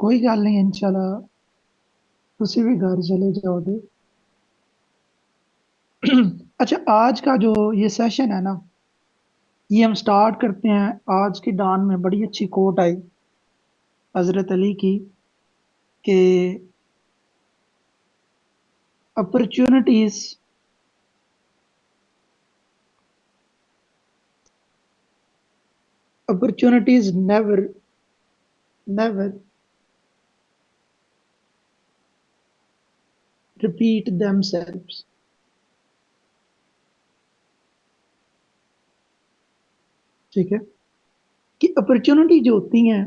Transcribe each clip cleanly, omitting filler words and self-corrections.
कोई गल नहीं इंशाल्लाह। तुसी भी घर चले जाओगे। अच्छा, आज का जो ये सेशन है ना, ये हम स्टार्ट करते हैं। आज की डान में बड़ी अच्छी कोट आई हजरत अली की कि opportunities opportunities never never repeat themselves. ठीक है, कि अपॉर्चुनिटी जो होती हैं,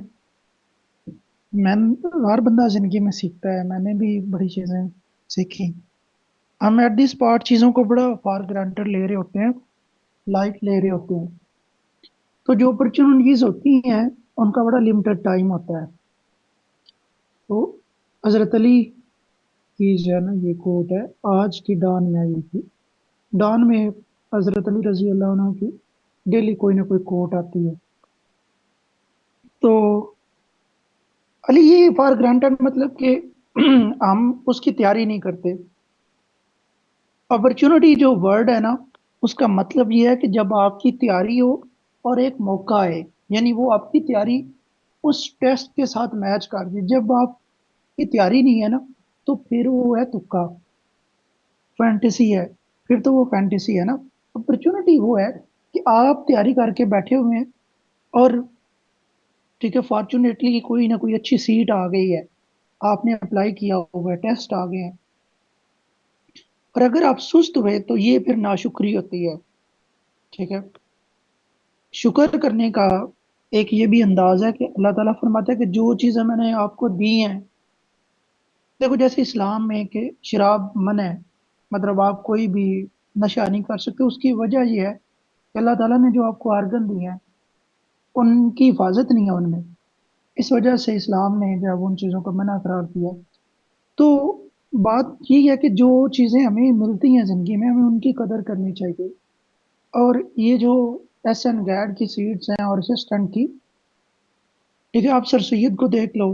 मैं हर बंदा जिंदगी में सीखता है, मैंने भी बड़ी चीजें सीखी। हम एट दिस स्पॉट चीजों को बड़ा फॉर ग्रांटेड ले रहे होते हैं, लाइट ले रहे होते हैं। तो जो अपॉर्चुनिटीज होती हैं उनका बड़ा लिमिटेड टाइम होता है। तो हजरत अली की जो है ना ये कोट है, आज की डान में आई थी। डान में हजरत अली रजी अल्लाह अन्हु की डेली कोई ना कोई कोट आती है। तो अली ये फॉर ग्रांटेड मतलब कि हम उसकी तैयारी नहीं करते। अपॉर्चुनिटी जो वर्ड है ना, उसका मतलब ये है कि जब आपकी तैयारी हो और एक मौका आए, यानी वो आपकी तैयारी उस टेस्ट के साथ मैच कर दे। जब आपकी तैयारी नहीं है ना, तो फिर वो है तुक्का, फैंटेसी है। फिर तो वो फैंटेसी है ना। अपॉर्चुनिटी वो है कि आप तैयारी करके बैठे हुए हैं और ठीक है, फॉर्चुनेटली कोई ना कोई अच्छी सीट आ गई है, आपने अप्लाई किया हुआ है, टेस्ट आ गए हैं। और अगर आप सुस्त हुए तो ये फिर नाशुक्री होती है। ठीक है, शुक्र करने का एक ये भी अंदाज है कि अल्लाह ताला फरमाता है कि जो चीज़ें मैंने आपको दी हैं, देखो जैसे इस्लाम में कि शराब मना है, मतलब आप कोई भी नशा नहीं कर सकते। उसकी वजह यह है कि अल्लाह ताला ने जो आपको आर्गन दिए हैं उनकी हिफाजत नहीं है उनमें। इस वजह से इस्लाम ने जब उन चीज़ों को मना करार दिया। तो बात ये है कि जो चीज़ें हमें मिलती हैं ज़िंदगी में, हमें उनकी कदर करनी चाहिए। और ये जो एस एन गैड की सीट्स हैं और असिस्टेंट की, ठीक है, आप सर सैयद को देख लो।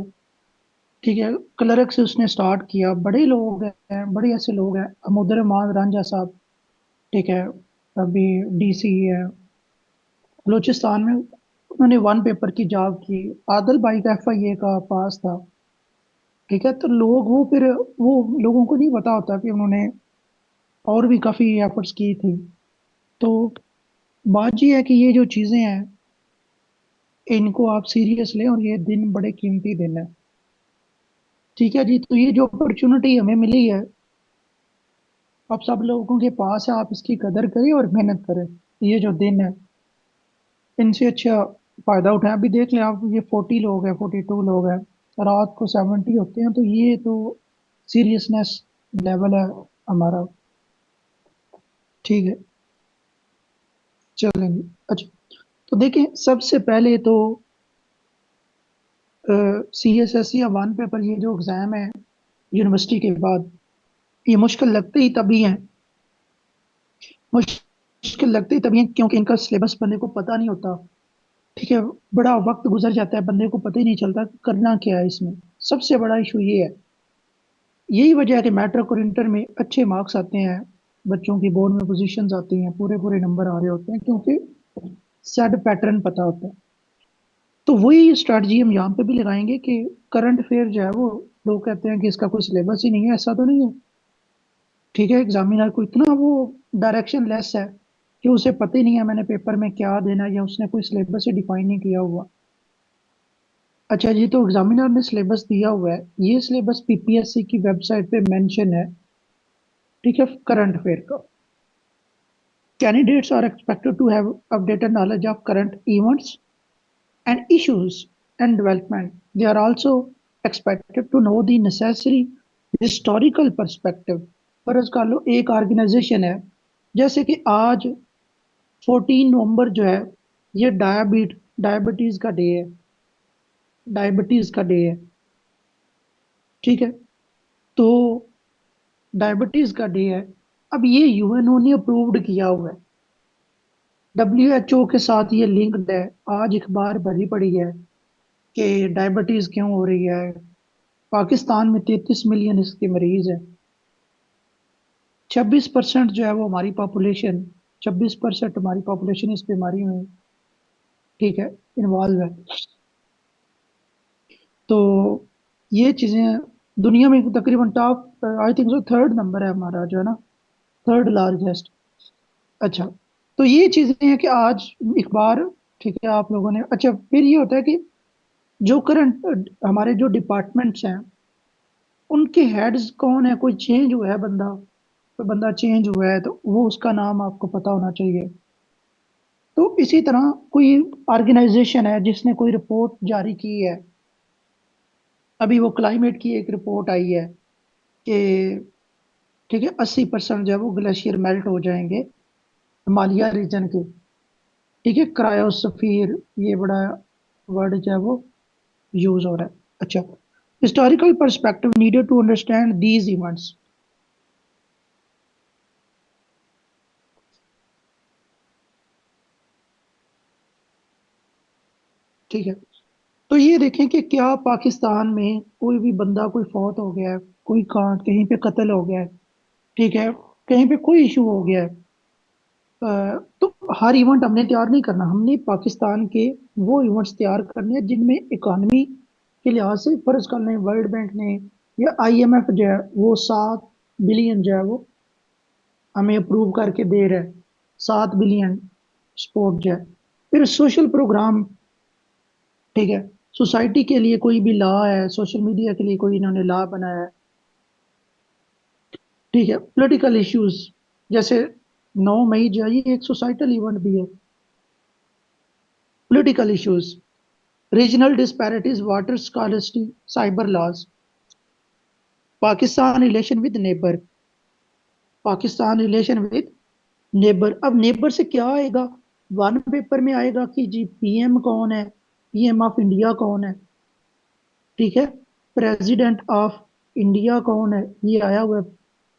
ठीक है, क्लर्क से उसने स्टार्ट किया, बड़े लोग हैं, बड़े ऐसे लोग हैं, अमोदर रहमान रांझा साहब। ठीक है, अभी डीसी है बलूचिस्तान में, उन्होंने वन पेपर की जॉब की। आदल भाई का एफआईए का पास था। ठीक है, तो लोग वो फिर वो लोगों को नहीं पता होता कि उन्होंने और भी काफी एफर्ट्स की थी। तो बात ये है कि ये जो चीजें हैं, इनको आप सीरियस लें, और ये दिन बड़े कीमती दिन है। ठीक है जी, तो ये जो अपॉर्चुनिटी हमें मिली है, आप सब लोगों के पास है, आप इसकी कदर करें और मेहनत करें। ये जो दिन है, इनसे अच्छा फायदा उठाएं। अभी देख लें आप, ये 40 लोग हैं, 42 लोग हैं, रात को 70 होते हैं। तो ये तो सीरियसनेस लेवल है हमारा। ठीक है, चलेंगे। अच्छा, तो देखें, सबसे पहले तो सी एस एस या वन पेपर, ये जो एग्जाम है यूनिवर्सिटी के बाद, ये मुश्किल लगते ही तभी हैं। मुश्किल लगते ही तभी हैं क्योंकि इनका सिलेबस बंदे को पता नहीं होता। ठीक है, बड़ा वक्त गुजर जाता है, बंदे को पता ही नहीं चलता कि करना क्या है इसमें। सबसे बड़ा इशू ये है। यही वजह है कि मैट्रिक और इंटर में अच्छे मार्क्स आते हैं, बच्चों की बोर्ड में पोजीशंस आती हैं, पूरे पूरे नंबर आ रहे होते हैं, क्योंकि सेट पैटर्न पता होता है। तो वही स्ट्रैटेजी हम यहाँ पे भी लगाएंगे कि करंट अफेयर जो है वो, लोग कहते हैं कि इसका कोई सिलेबस ही नहीं है, ऐसा तो नहीं है। ठीक है, एग्जामिनर को इतना वो डायरेक्शन लेस है कि उसे पता ही नहीं है मैंने पेपर में क्या देना है, या उसने कोई सिलेबस ही डिफाइन नहीं किया हुआ। अच्छा जी, तो एग्जामिनर ने सिलेबस दिया हुआ है, ये सिलेबस पीपीएससी की वेबसाइट पे मेंशन है। ठीक है, करंट अफेयर का। Candidates are expected to have updated knowledge of current events and issues and development. They are also expected to know the necessary historical perspective। फर्ज कर लो एक ऑर्गेनाइजेशन है, जैसे कि आज 14 नवंबर जो है, ये डायबिटीज का डे है। डायबिटीज का डे है। ठीक है, तो डायबिटीज का डे है। अब ये यूएनओ ने अप्रूव्ड किया हुआ है, डब्ल्यूएचओ के साथ ये लिंक्ड है। आज अखबार भरी पड़ी है कि डायबिटीज क्यों हो रही है, पाकिस्तान में 33 मिलियन इसके मरीज हैं। 26% जो है वो हमारी पॉपुलेशन, 26% हमारी पॉपुलेशन इस बीमारी में, ठीक है, इन्वॉल्व है। तो ये चीजें दुनिया में तकरीबन top, I think so third number है हमारा जो है ना, थर्ड लार्जेस्ट। अच्छा, तो ये चीजें हैं कि आज इकबार, ठीक है, आप लोगों ने, अच्छा फिर ये होता है कि जो करंट हमारे जो डिपार्टमेंट्स हैं उनके हेड्स कौन है, कोई चेंज हुआ है बंदा, कोई बंदा चेंज हुआ है तो वो उसका नाम आपको पता होना चाहिए। तो इसी तरह कोई ऑर्गेनाइजेशन है जिसने कोई रिपोर्ट जारी की है, अभी वो क्लाइमेट की एक रिपोर्ट आई है कि, ठीक है, 80% जो है वो ग्लेशियर मेल्ट हो जाएंगे हिमालय रीजन के, ठीक है, क्रायोस्फीयर, ये बड़ा वर्ड जो है वो यूज हो रहा है। अच्छा, historical perspective needed to understand these events, ठीक है। तो ये देखें कि क्या पाकिस्तान में कोई भी बंदा कोई फौत हो गया है, कोई कहीं पे कत्ल हो गया है, ठीक है, कहीं पे कोई इशू हो गया है, तो हर इवेंट हमने तैयार नहीं करना, हमने पाकिस्तान के वो इवेंट्स तैयार करने हैं जिनमें इकोनॉमी के लिहाज से, फर्ज कर लें वर्ल्ड बैंक ने या आईएमएफ जो है वो 7 बिलियन जो है वो हमें अप्रूव करके दे रहा है, 7 बिलियन सपोर्ट जो है। फिर सोशल प्रोग्राम, ठीक है, सोसाइटी के लिए कोई भी लॉ है, सोशल मीडिया के लिए कोई इन्होंने लॉ बनाया है, ठीक है, पॉलिटिकल इश्यूज, जैसे 9 मई जो है ये एक सोसाइटल इवेंट भी है। Political issues, regional disparities, water scarcity, cyber laws, Pakistan relation with neighbour, Pakistan relation with neighbour. अब नेबर से क्या आएगा, वन पेपर में आएगा कि जी पीएम कौन है, पीएम ऑफ इंडिया कौन है, ठीक है, प्रेसिडेंट ऑफ इंडिया कौन है, ये आया हुआ है,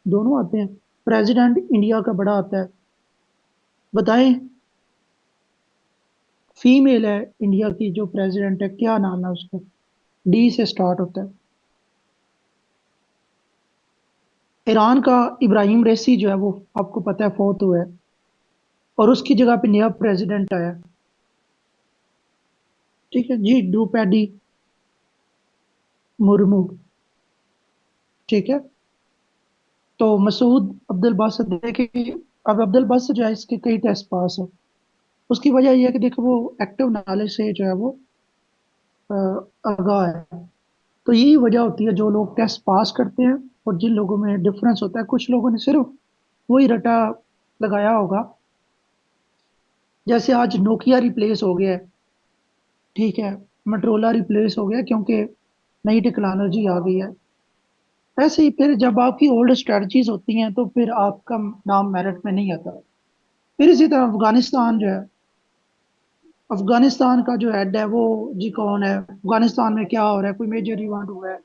दोनों आते हैं, प्रेसिडेंट इंडिया का बड़ा आता है, बताएं, फीमेल है इंडिया की जो प्रेसिडेंट है, क्या नाम है उसका, डी से स्टार्ट होता है। ईरान का इब्राहिम रेसी जो है वो आपको पता है फौत हुआ है, और उसकी जगह पे नया प्रेसिडेंट आया, ठीक है जी, द्रौपदी मुर्मू, ठीक है। तो मसूद अब्दुल बासित देखिए, अब अब्दुल बासित जो है इसके कई टेस्ट पास है, उसकी वजह यह है कि देखो वो एक्टिव नॉलेज से जो है वो अ, आगाह है। तो यही वजह होती है जो लोग टेस्ट पास करते हैं और जिन लोगों में डिफरेंस होता है, कुछ लोगों ने सिर्फ वही रटा लगाया होगा, जैसे आज नोकिया रिप्लेस हो गया है, ठीक है, मोटरोला रिप्लेस हो गया क्योंकि नई टेक्नोलॉजी आ गई है। ऐसे ही फिर जब आपकी ओल्ड स्ट्रेटजीज होती हैं तो फिर आपका नाम मेरिट में नहीं आता। फिर इसी तरह अफगानिस्तान जो है, अफगानिस्तान का जो हेड है वो जी कौन है, अफगानिस्तान में क्या हो रहा है, कोई मेजर इवेंट हुआ है,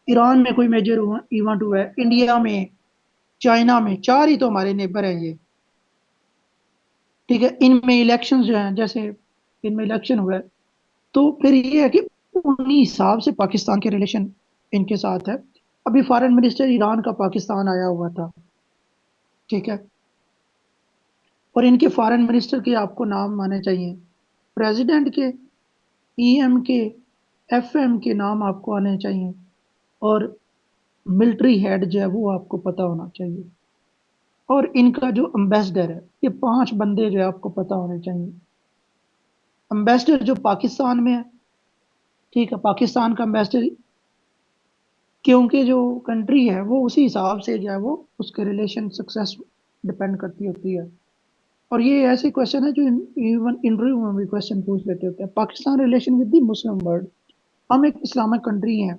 ईरान में कोई मेजर इवेंट हुआ है, इंडिया में, चाइना में, चार ही तो हमारे नेबर हैं ये, ठीक है, इनमें इलेक्शन जो हैं, जैसे इनमें इलेक्शन हुआ है, तो फिर ये है कि उन्हीं हिसाब से पाकिस्तान के रिलेशन इनके साथ है। अभी फॉरेन मिनिस्टर ईरान का पाकिस्तान आया हुआ था, ठीक है, और इनके फॉरेन मिनिस्टर के आपको नाम आने चाहिए, प्रेसिडेंट के, पीएम के, एफएम के नाम आपको आने चाहिए, और मिलिट्री हेड जो है वो आपको पता होना चाहिए, और इनका जो एम्बेसडर है, ये 5 बंदे जो है आपको पता होने चाहिए। एम्बेसडर जो पाकिस्तान में है, ठीक है, पाकिस्तान का एम्बेसडर, क्योंकि जो कंट्री है वो उसी हिसाब से जो है वो उसके रिलेशन सक्सेस डिपेंड करती होती है। और ये ऐसे क्वेश्चन है जो इवन इंटरव्यू में भी क्वेश्चन पूछ लेते होते हैं। Pakistan relation with the Muslim world, हम एक इस्लामिक कंट्री हैं,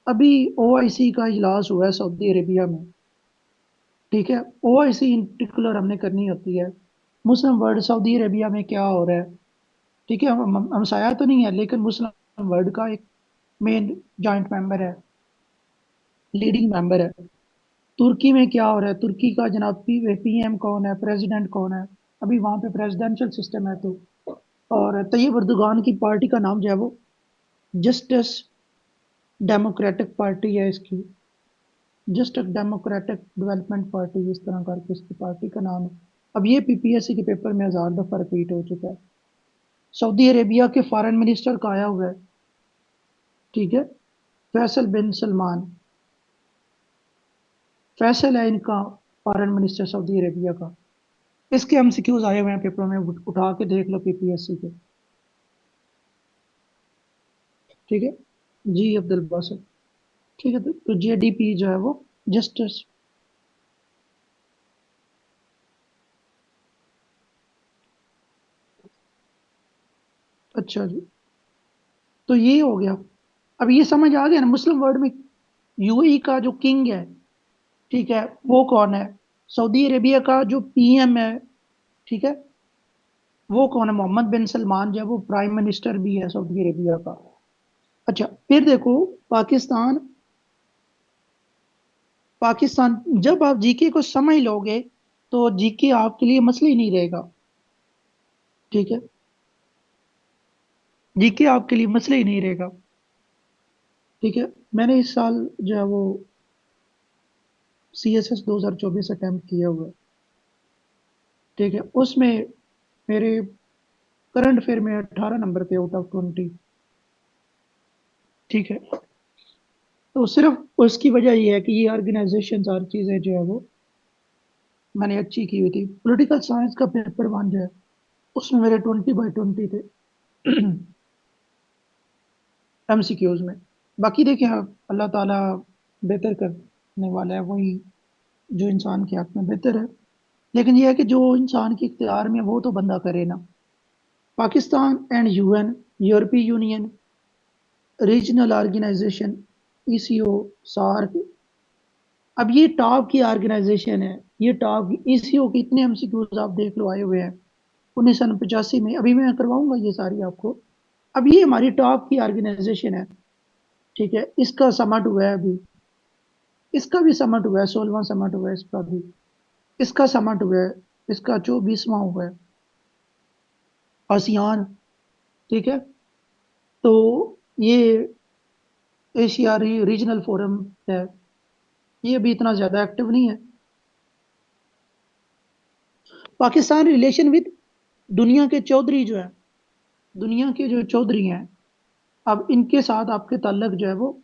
अभी ओआईसी का इजलास हुआ है सऊदी अरेबिया में, ठीक है, ओआईसी इन पर्टिकुलर हमने करनी होती है, मुस्लिम वर्ल्ड सऊदी अरेबिया में क्या हो रहा है, ठीक है, हमसाया तो नहीं है लेकिन मुस्लिम वर्ल्ड का एक मेन जॉइंट मेंबर है, लीडिंग मेंबर है। तुर्की में क्या हो रहा है, तुर्की का जनाब पीएम कौन है, प्रेसिडेंट कौन है, अभी वहां पे प्रेसिडेंशियल सिस्टम है तो। और तैयब अर्दोगान की पार्टी का नाम जो है वो जस्टिस डेमोक्रेटिक पार्टी है इसकी, जस्ट एक डेमोक्रेटिक डेवलपमेंट पार्टी, इस तरह करके इसकी पार्टी का नाम है। अब ये पीपीएससी के पेपर में 1000 दफा रिपीट हो चुका है। सऊदी अरेबिया के फॉरेन मिनिस्टर का आया हुआ है, ठीक है, फैसल बिन सलमान। फैसल है इनका फॉरेन मिनिस्टर सऊदी अरेबिया का। इसके एमसीक्यूज आए हुए हैं पेपरों में, उठा के देख लो पीपीएससी के। ठीक है जी, अब्दुल बासित। ठीक है, तो जेडीपी जो है वो जस्टिस। अच्छा जी, तो ये हो गया। अब ये समझ आ गया ना, मुस्लिम वर्ल्ड में यूएई का जो किंग है, ठीक है, वो कौन है? सऊदी अरेबिया का जो पीएम है, ठीक है, वो कौन है? मोहम्मद बिन सलमान जो है वो प्राइम मिनिस्टर भी है सऊदी अरेबिया का। अच्छा, फिर देखो, पाकिस्तान। पाकिस्तान, जब आप जीके को समझ लोगे तो जीके आपके लिए मसला ही नहीं रहेगा। ठीक है, जीके आपके लिए मसला ही नहीं रहेगा। ठीक है, मैंने इस साल जो है वो सीएसएस 2024 अटेम्प्ट किया हुआ है। ठीक है, उसमें मेरे करंट अफेयर में 18 नंबर थे आउट ऑफ 20। ठीक है, तो सिर्फ उसकी वजह ये है कि ये ऑर्गेनाइजेशन और चीजें जो है वो मैंने अच्छी की हुई थी। पॉलिटिकल साइंस का पेपर वन जो है उसमें मेरे 20/20 थे एमसीक्यूज में। बाकी देखिए, अल्लाह ताला बेहतर करने वाला है, वही जो इंसान के हक में बेहतर है। लेकिन यह है कि जो इंसान के इख्तियार में है, वो तो बंदा करे ना। Pakistan and UN, European Union, regional organisation, ECO, SAARC. अब ये टॉप की ऑर्गेनाइजेशन है, ये टॉप ईसीओ के इतने एमसीक्यूज आप देख लो आए हुए हैं 1985 में। अभी मैं करवाऊंगा ये सारी आपको। अब ये हमारी टॉप की ऑर्गेनाइजेशन है, ठीक है, इसका समट हुआ है अभी। इसका भी समट हुआ है, 16वां समट हुआ है इसका भी। इसका समट हुआ है, इसका 24वां हुआ है, आसियान। ठीक है, तो ये एशिया रीजनल फोरम है, ये भी इतना ज्यादा एक्टिव नहीं है। पाकिस्तान रिलेशन विद दुनिया के चौधरी जो है, दुनिया के जो चौधरी हैं, अब इनके साथ आपके ताल्लुक जो है वो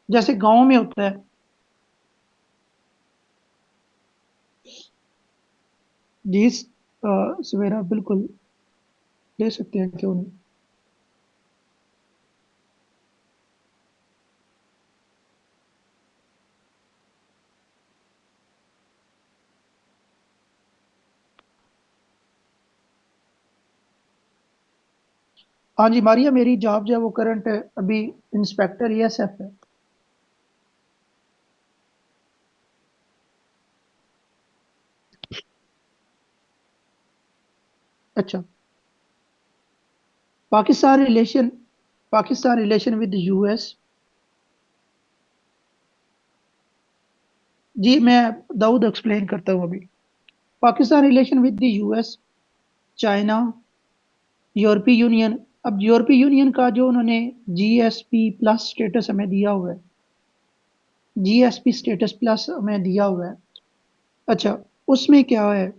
जैसे गांव में होता है। जी सवेरा बिल्कुल ले सकते हैं, क्यों नहीं। हाँ जी मारिया, मेरी जॉब जो है वो करंट अभी इंस्पेक्टर ईएसएफ है। अच्छा, Pakistan relation, Pakistan relation with US. जी मैं दाऊद एक्सप्लेन करता हूँ अभी। Pakistan relation with the US, China, European Union. अब यूरोपीय यूनियन का जो उन्होंने जीएसपी प्लस स्टेटस हमें दिया हुआ है, जीएसपी स्टेटस प्लस हमें दिया हुआ है। अच्छा, उसमें क्या है?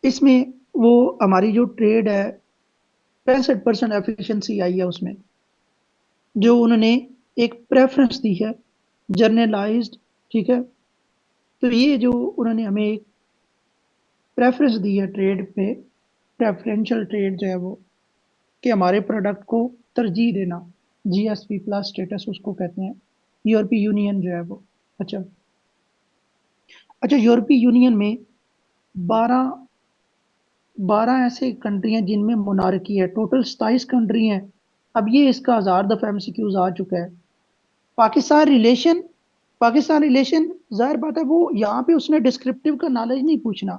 इसमें वो हमारी जो ट्रेड है, 65% एफिशिएंसी आई है उसमें, जो उन्होंने एक प्रेफरेंस दी है, जर्नलाइज्ड। ठीक है, तो ये जो उन्होंने हमें एक प्रेफरेंस दी है ट्रेड पे, प्रेफरेंशियल ट्रेड जो है वो, कि हमारे प्रोडक्ट को तरजीह देना, जीएसपी प्लस स्टेटस उसको कहते हैं, यूरोपीय यूनियन जो है वो। अच्छा, अच्छा, यूरोपीय यूनियन में 12 12 ऐसे कंट्री हैं जिनमें मोनार्की है, टोटल 27 कंट्री हैं। अब ये इसका 1000 दफा एमसीक्यूज आ चुका है। पाकिस्तान रिलेशन, पाकिस्तान रिलेशन, जाहिर बात है वो यहाँ पे उसने डिस्क्रिप्टिव का नॉलेज नहीं पूछना।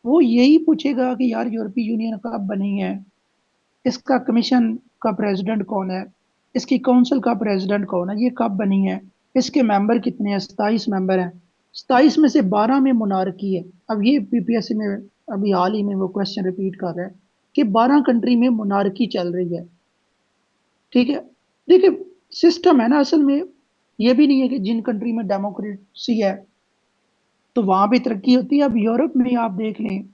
वो यही पूछेगा कि यार यूरोपीय यूनियन कब बनी है, इसका कमीशन का प्रेसिडेंट कौन है, इसकी काउंसिल का प्रेसिडेंट कौन है, ये कब बनी है, इसके मेंबर कितने हैं? 27 मेंबर हैं। 27 में से 12 में मोनार्की है। अब ये पीपीएससी में अभी हाल ही में वो क्वेश्चन रिपीट कर रहा है कि 12 कंट्री में मोनार्की चल रही है। ठीक है, देखिए, सिस्टम है ना असल में। ये भी नहीं है कि जिन कंट्री में डेमोक्रेसी है तो वहां भी तरक्की होती है। अब यूरोप में आप देख लें,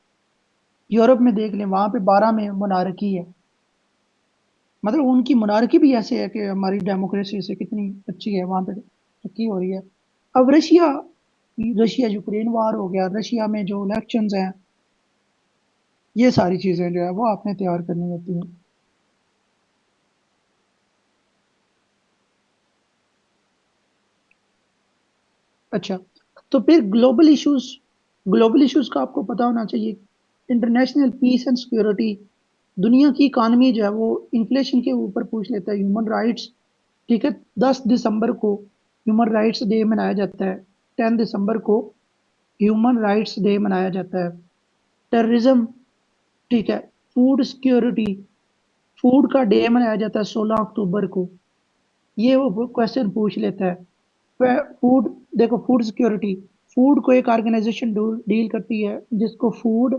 यूरोप में देख लें, वहां पे 12 में मोनार्की है। मतलब उनकी मोनार्की भी ऐसे है कि हमारी डेमोक्रेसी से कितनी अच्छी है, वहां पे तरक्की हो रही है। अब रशिया, रशिया यूक्रेन वार हो गया, रशिया में जो इलेक्शंस हैं, ये सारी चीजें जो है वो आपने तैयार करनी होती हैं। अच्छा, तो फिर ग्लोबल इश्यूज का आपको पता होना चाहिए। इंटरनेशनल पीस एंड सिक्योरिटी, दुनिया की इकानमी जो है वो इन्फ्लेशन के ऊपर पूछ लेता है। ह्यूमन राइट्स, ठीक है, 10 दिसंबर को ह्यूमन राइट्स डे मनाया जाता है। 10 दिसंबर को ह्यूमन राइट्स डे मनाया जाता है। टेररिज्म, ठीक है। फूड सिक्योरिटी, फूड का डे मनाया जाता है 16 अक्टूबर को। ये वो क्वेश्चन पूछ लेता है। फूड, देखो फूड सिक्योरिटी, फूड को एक ऑर्गेनाइजेशन डील करती है जिसको फूड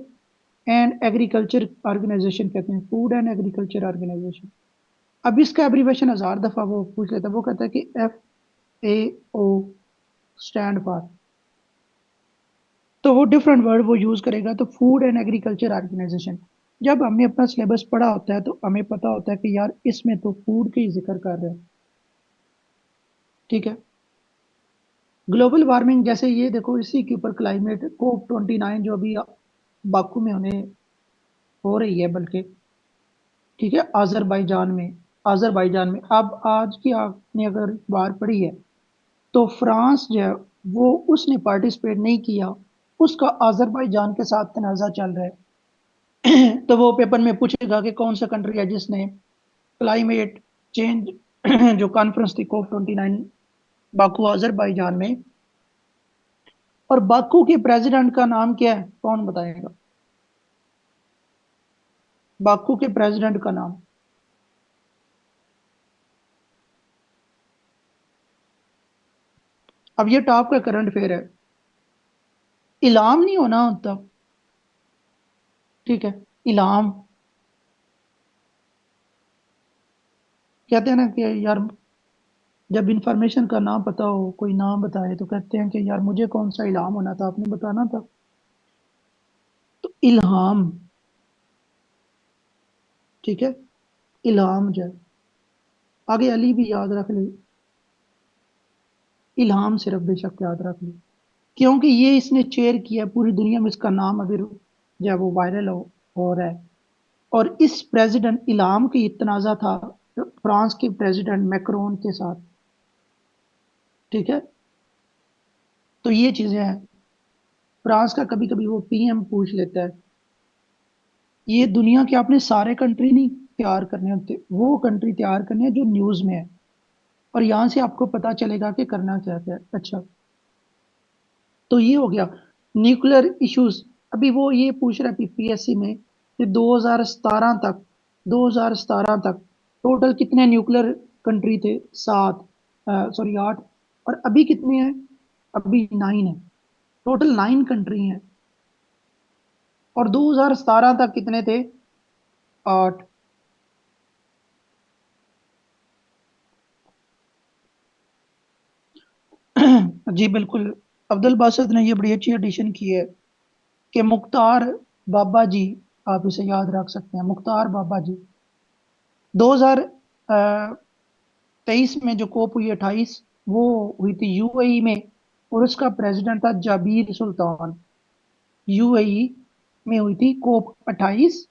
एंड एग्रीकल्चर ऑर्गेनाइजेशन कहते हैं, फूड एंड एग्रीकल्चर ऑर्गेनाइजेशन। अब इसका एब्रीवेशन 1000 दफा वो पूछ लेता है, वो कहता है कि FAO स्टैंड फॉर। तो वो डिफरेंट वर्ड वो यूज करेगा, तो फूड एंड एग्रीकल्चर ऑर्गेनाइजेशन। जब हमने अपना सिलेबस पढ़ा होता है तो हमें पता होता है कि यार इसमें तो फूड का ही जिक्र कर रहे हैं। ठीक है। ग्लोबल वार्मिंग, जैसे ये देखो इसी के ऊपर क्लाइमेट COP 29 जो अभी बाकू में होने हो रही है, बल्कि, ठीक है, अजरबैजान में अब आज की आपने अगर बार पढ़ी है तो फ्रांस जो है वो उसने पार्टिसिपेट नहीं किया, उसका अजरबैजान के साथ तनाजा चल रहा है। तो वो पेपर में पूछेगा कि कौन सा कंट्री है जिसने क्लाइमेट चेंज जो कॉन्फ्रेंस थी COP 29 बाकू अजरबैजान में, और बाकू के प्रेसिडेंट का नाम क्या है, कौन बताएगा? बाकू के प्रेसिडेंट का नाम। अब ये टॉप का करंट अफेयर है। इलाम नहीं होना होता, ठीक है, इलाम। कहते हैं ना कि यार जब इंफॉर्मेशन का नाम पता हो, कोई नाम बताए तो कहते हैं कि यार मुझे कौन सा इल्हाम होना था, आपने बताना था। तो इल्हाम, ठीक है, इल्हाम जो है, आगे अली भी याद रख ली, इल्हाम सिर्फ बेशक याद रख ली, क्योंकि ये इसने चेयर किया, पूरी दुनिया में इसका नाम अभी जो है वो वायरल हो रहा है। और इस प्रेसिडेंट इल्हाम की तनाजा था फ्रांस के प्रेसिडेंट मैक्रोन के साथ। ठीक है। तो ये चीजें हैं। फ्रांस का कभी कभी वो PM पूछ लेता है। ये दुनिया के आपने सारे कंट्री नहीं तैयार करने होते, वो कंट्री तैयार करनी है जो न्यूज में है, और यहां से आपको पता चलेगा कि करना क्या क्या है। अच्छा, तो ये हो गया न्यूक्लियर इश्यूज। अभी वो ये पूछ रहा है PPSC में कि 2017 तक, 2017 तक टोटल कितने न्यूक्लियर कंट्री थे? 7, सॉरी 8। और अभी कितने हैं? अभी 9 है। टोटल 9 कंट्री हैं। और 2017 तक कितने थे? 8। जी बिल्कुल। अब्दुल बासित ने ये बड़ी अच्छी एडिशन की है कि मुख्तार बाबा जी, आप इसे याद रख सकते हैं, मुख्तार बाबा जी। 2023 में जो कोप हुई 28, वो हुई थी UAE में, और उसका प्रेसिडेंट था जाबिर सुल्तान। UAE में हुई थी COP 28।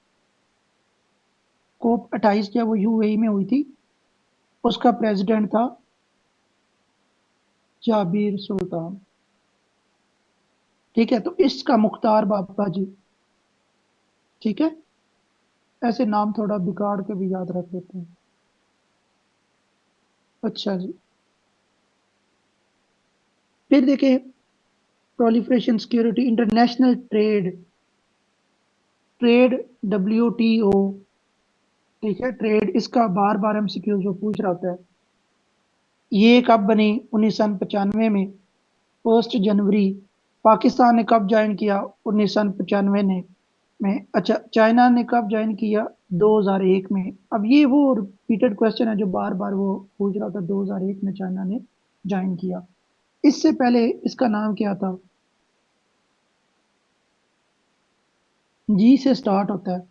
COP 28 क्या वो UAE में हुई थी, उसका प्रेसिडेंट था जाबिर सुल्तान। ठीक है, तो इसका मुख्तार बाबा जी। ठीक है, ऐसे नाम थोड़ा बिगाड़ के भी याद रख लेते हैं। अच्छा जी। फिर देखें, proliferation security, international trade, trade, WTO। ठीक है, ट्रेड, इसका बार बार MCQ जो पूछ रहा होता है। ये कब बनी? 1995 में, 1 जनवरी। पाकिस्तान ने कब ज्वाइन किया? 1995 ने। में। अच्छा, चाइना ने कब ज्वाइन किया? 2001 में। अब ये वो रिपीटेड क्वेश्चन है जो बार बार वो पूछ रहा था। 2001 में चाइना ने ज्वाइन किया। इससे पहले इसका नाम क्या था? जी से स्टार्ट होता है।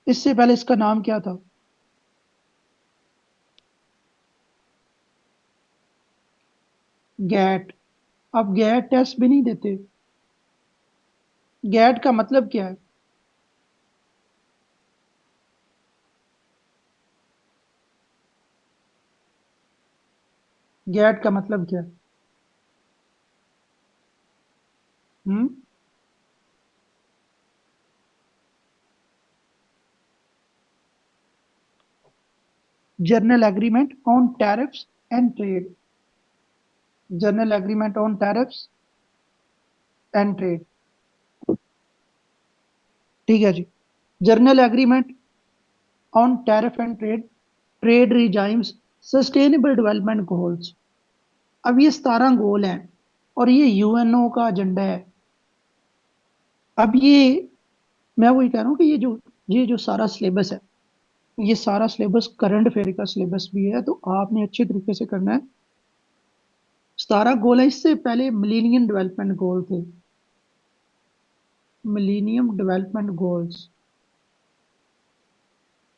इससे पहले इसका नाम क्या था? गैट। आप गैट टेस्ट भी नहीं देते? गैट का मतलब क्या है? गैट का मतलब क्या है? हम्म। General agreement on tariffs and trade. General agreement on tariffs and trade. ठीक है जी। General agreement on tariff and trade, trade regimes, sustainable development goals. अब ये 17 गोल हैं और ये यूएनओ का एजेंडा है। अब ये, मैं वही कह रहा हूँ कि ये जो सारा सिलेबस है, ये सारा सिलेबस करंट अफेयर का सिलेबस भी है, तो आपने अच्छे तरीके से करना है। 17 गोल है। इससे पहले मिलीनियम डेवलपमेंट गोल थे। Millennium development goals.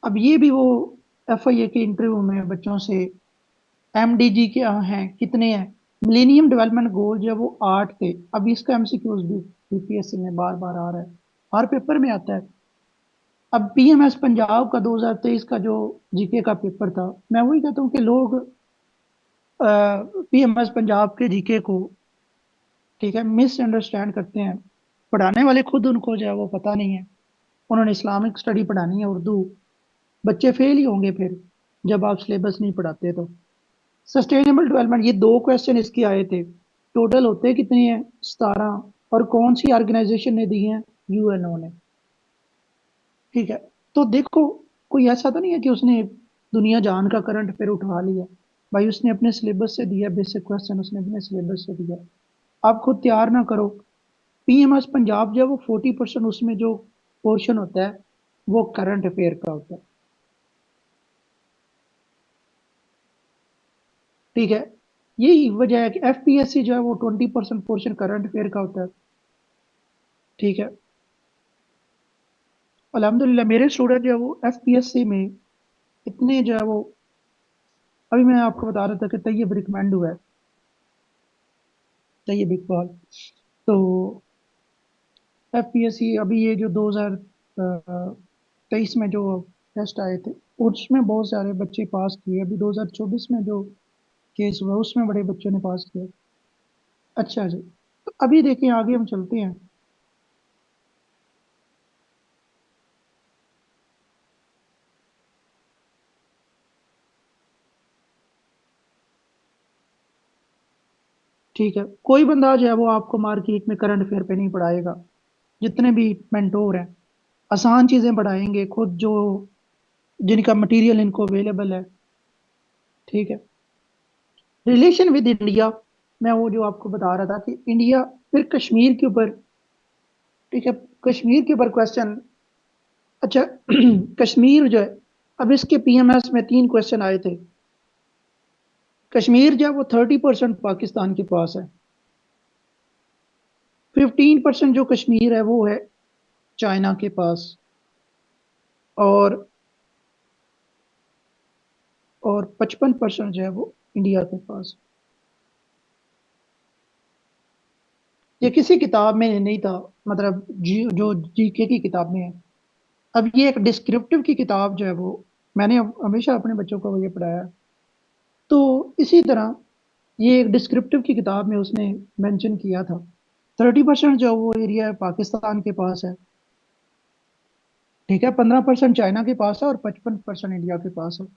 अब ये भी वो एफआईए के इंटरव्यू में बच्चों से, एमडीजी के हैं कितने हैं? मिलेनियम डेवलपमेंट गोल जो है वो 8 थे। अब इसका एमसीक्यूज भी यूपीएससी में बार बार आ रहा है, हर पेपर में आता है। अब पीएमएस पंजाब का 2023 का जो जीके का पेपर था, मैं वही कहता हूँ कि लोग पीएमएस पंजाब के जीके को, ठीक है, मिसअंडरस्टैंड करते हैं। पढ़ाने वाले खुद उनको जो है वो पता नहीं है। उन्होंने इस्लामिक स्टडी पढ़ानी है, उर्दू। बच्चे फेल ही होंगे फिर जब आप सिलेबस नहीं पढ़ाते तो। सस्टेनेबल डेवलपमेंट, ये दो क्वेश्चन इसके आए थे। टोटल होते कितने हैं? 17। और कौन सी ऑर्गेनाइजेशन ने दी है? यूएनओ ने। ठीक है। तो देखो, कोई ऐसा तो नहीं है कि उसने दुनिया जान का करंट अफेयर उठा लिया। भाई उसने अपने सिलेबस से दिया, बेसिक क्वेश्चन उसने अपने सिलेबस से दिया। आप खुद तैयार ना करो। पीएमएस पंजाब जो है वो 40% उसमें जो पोर्शन होता है वो करंट अफेयर का होता है। ठीक है। यही वजह है कि एफपीएससी जो है वो 20% पोर्शन करंट अफेयर का होता है। ठीक है। अल्हम्दुलिल्लाह मेरे स्टूडेंट जो है वो एफपीएससी में इतने जो है वो, अभी मैं आपको बता रहा था कि तैयब रिकमेंड हुआ है, तैयब इकबाल। तो एफपीएससी अभी ये जो 2023 में जो टेस्ट आए थे उसमें बहुत सारे बच्चे पास किए। अभी 2024 में जो केस हुआ उसमें बड़े बच्चों ने पास किया। अच्छा जी। तो अभी देखिए आगे हम चलते हैं। ठीक है। कोई बंदा जो है वो आपको मार्केट में करंट अफेयर पे नहीं पढ़ाएगा। जितने भी मेंटोर हैं आसान चीजें पढ़ाएंगे खुद, जो जिनका मटेरियल इनको अवेलेबल है। ठीक है। रिलेशन विद इंडिया, मैं वो जो आपको बता रहा था कि इंडिया, फिर कश्मीर के ऊपर। ठीक है। कश्मीर के ऊपर क्वेश्चन। अच्छा कश्मीर जो है, अब इसके पीएमएस में 3 क्वेश्चन आए थे। कश्मीर जो है वो 30% पाकिस्तान के पास है। 15% जो कश्मीर है वो है चाइना के पास। और 55% जो है वो इंडिया के पास। ये किसी किताब में नहीं था, मतलब जो जीके की किताब में है। अब ये एक डिस्क्रिप्टिव की किताब जो है वो, मैंने हमेशा अपने बच्चों को ये पढ़ाया है। तो इसी तरह ये एक डिस्क्रिप्टिव की किताब में उसने मेंशन किया था। 30% जो वो एरिया है पाकिस्तान के पास है। ठीक है। 15% चाइना के पास है और 55% इंडिया के पास है।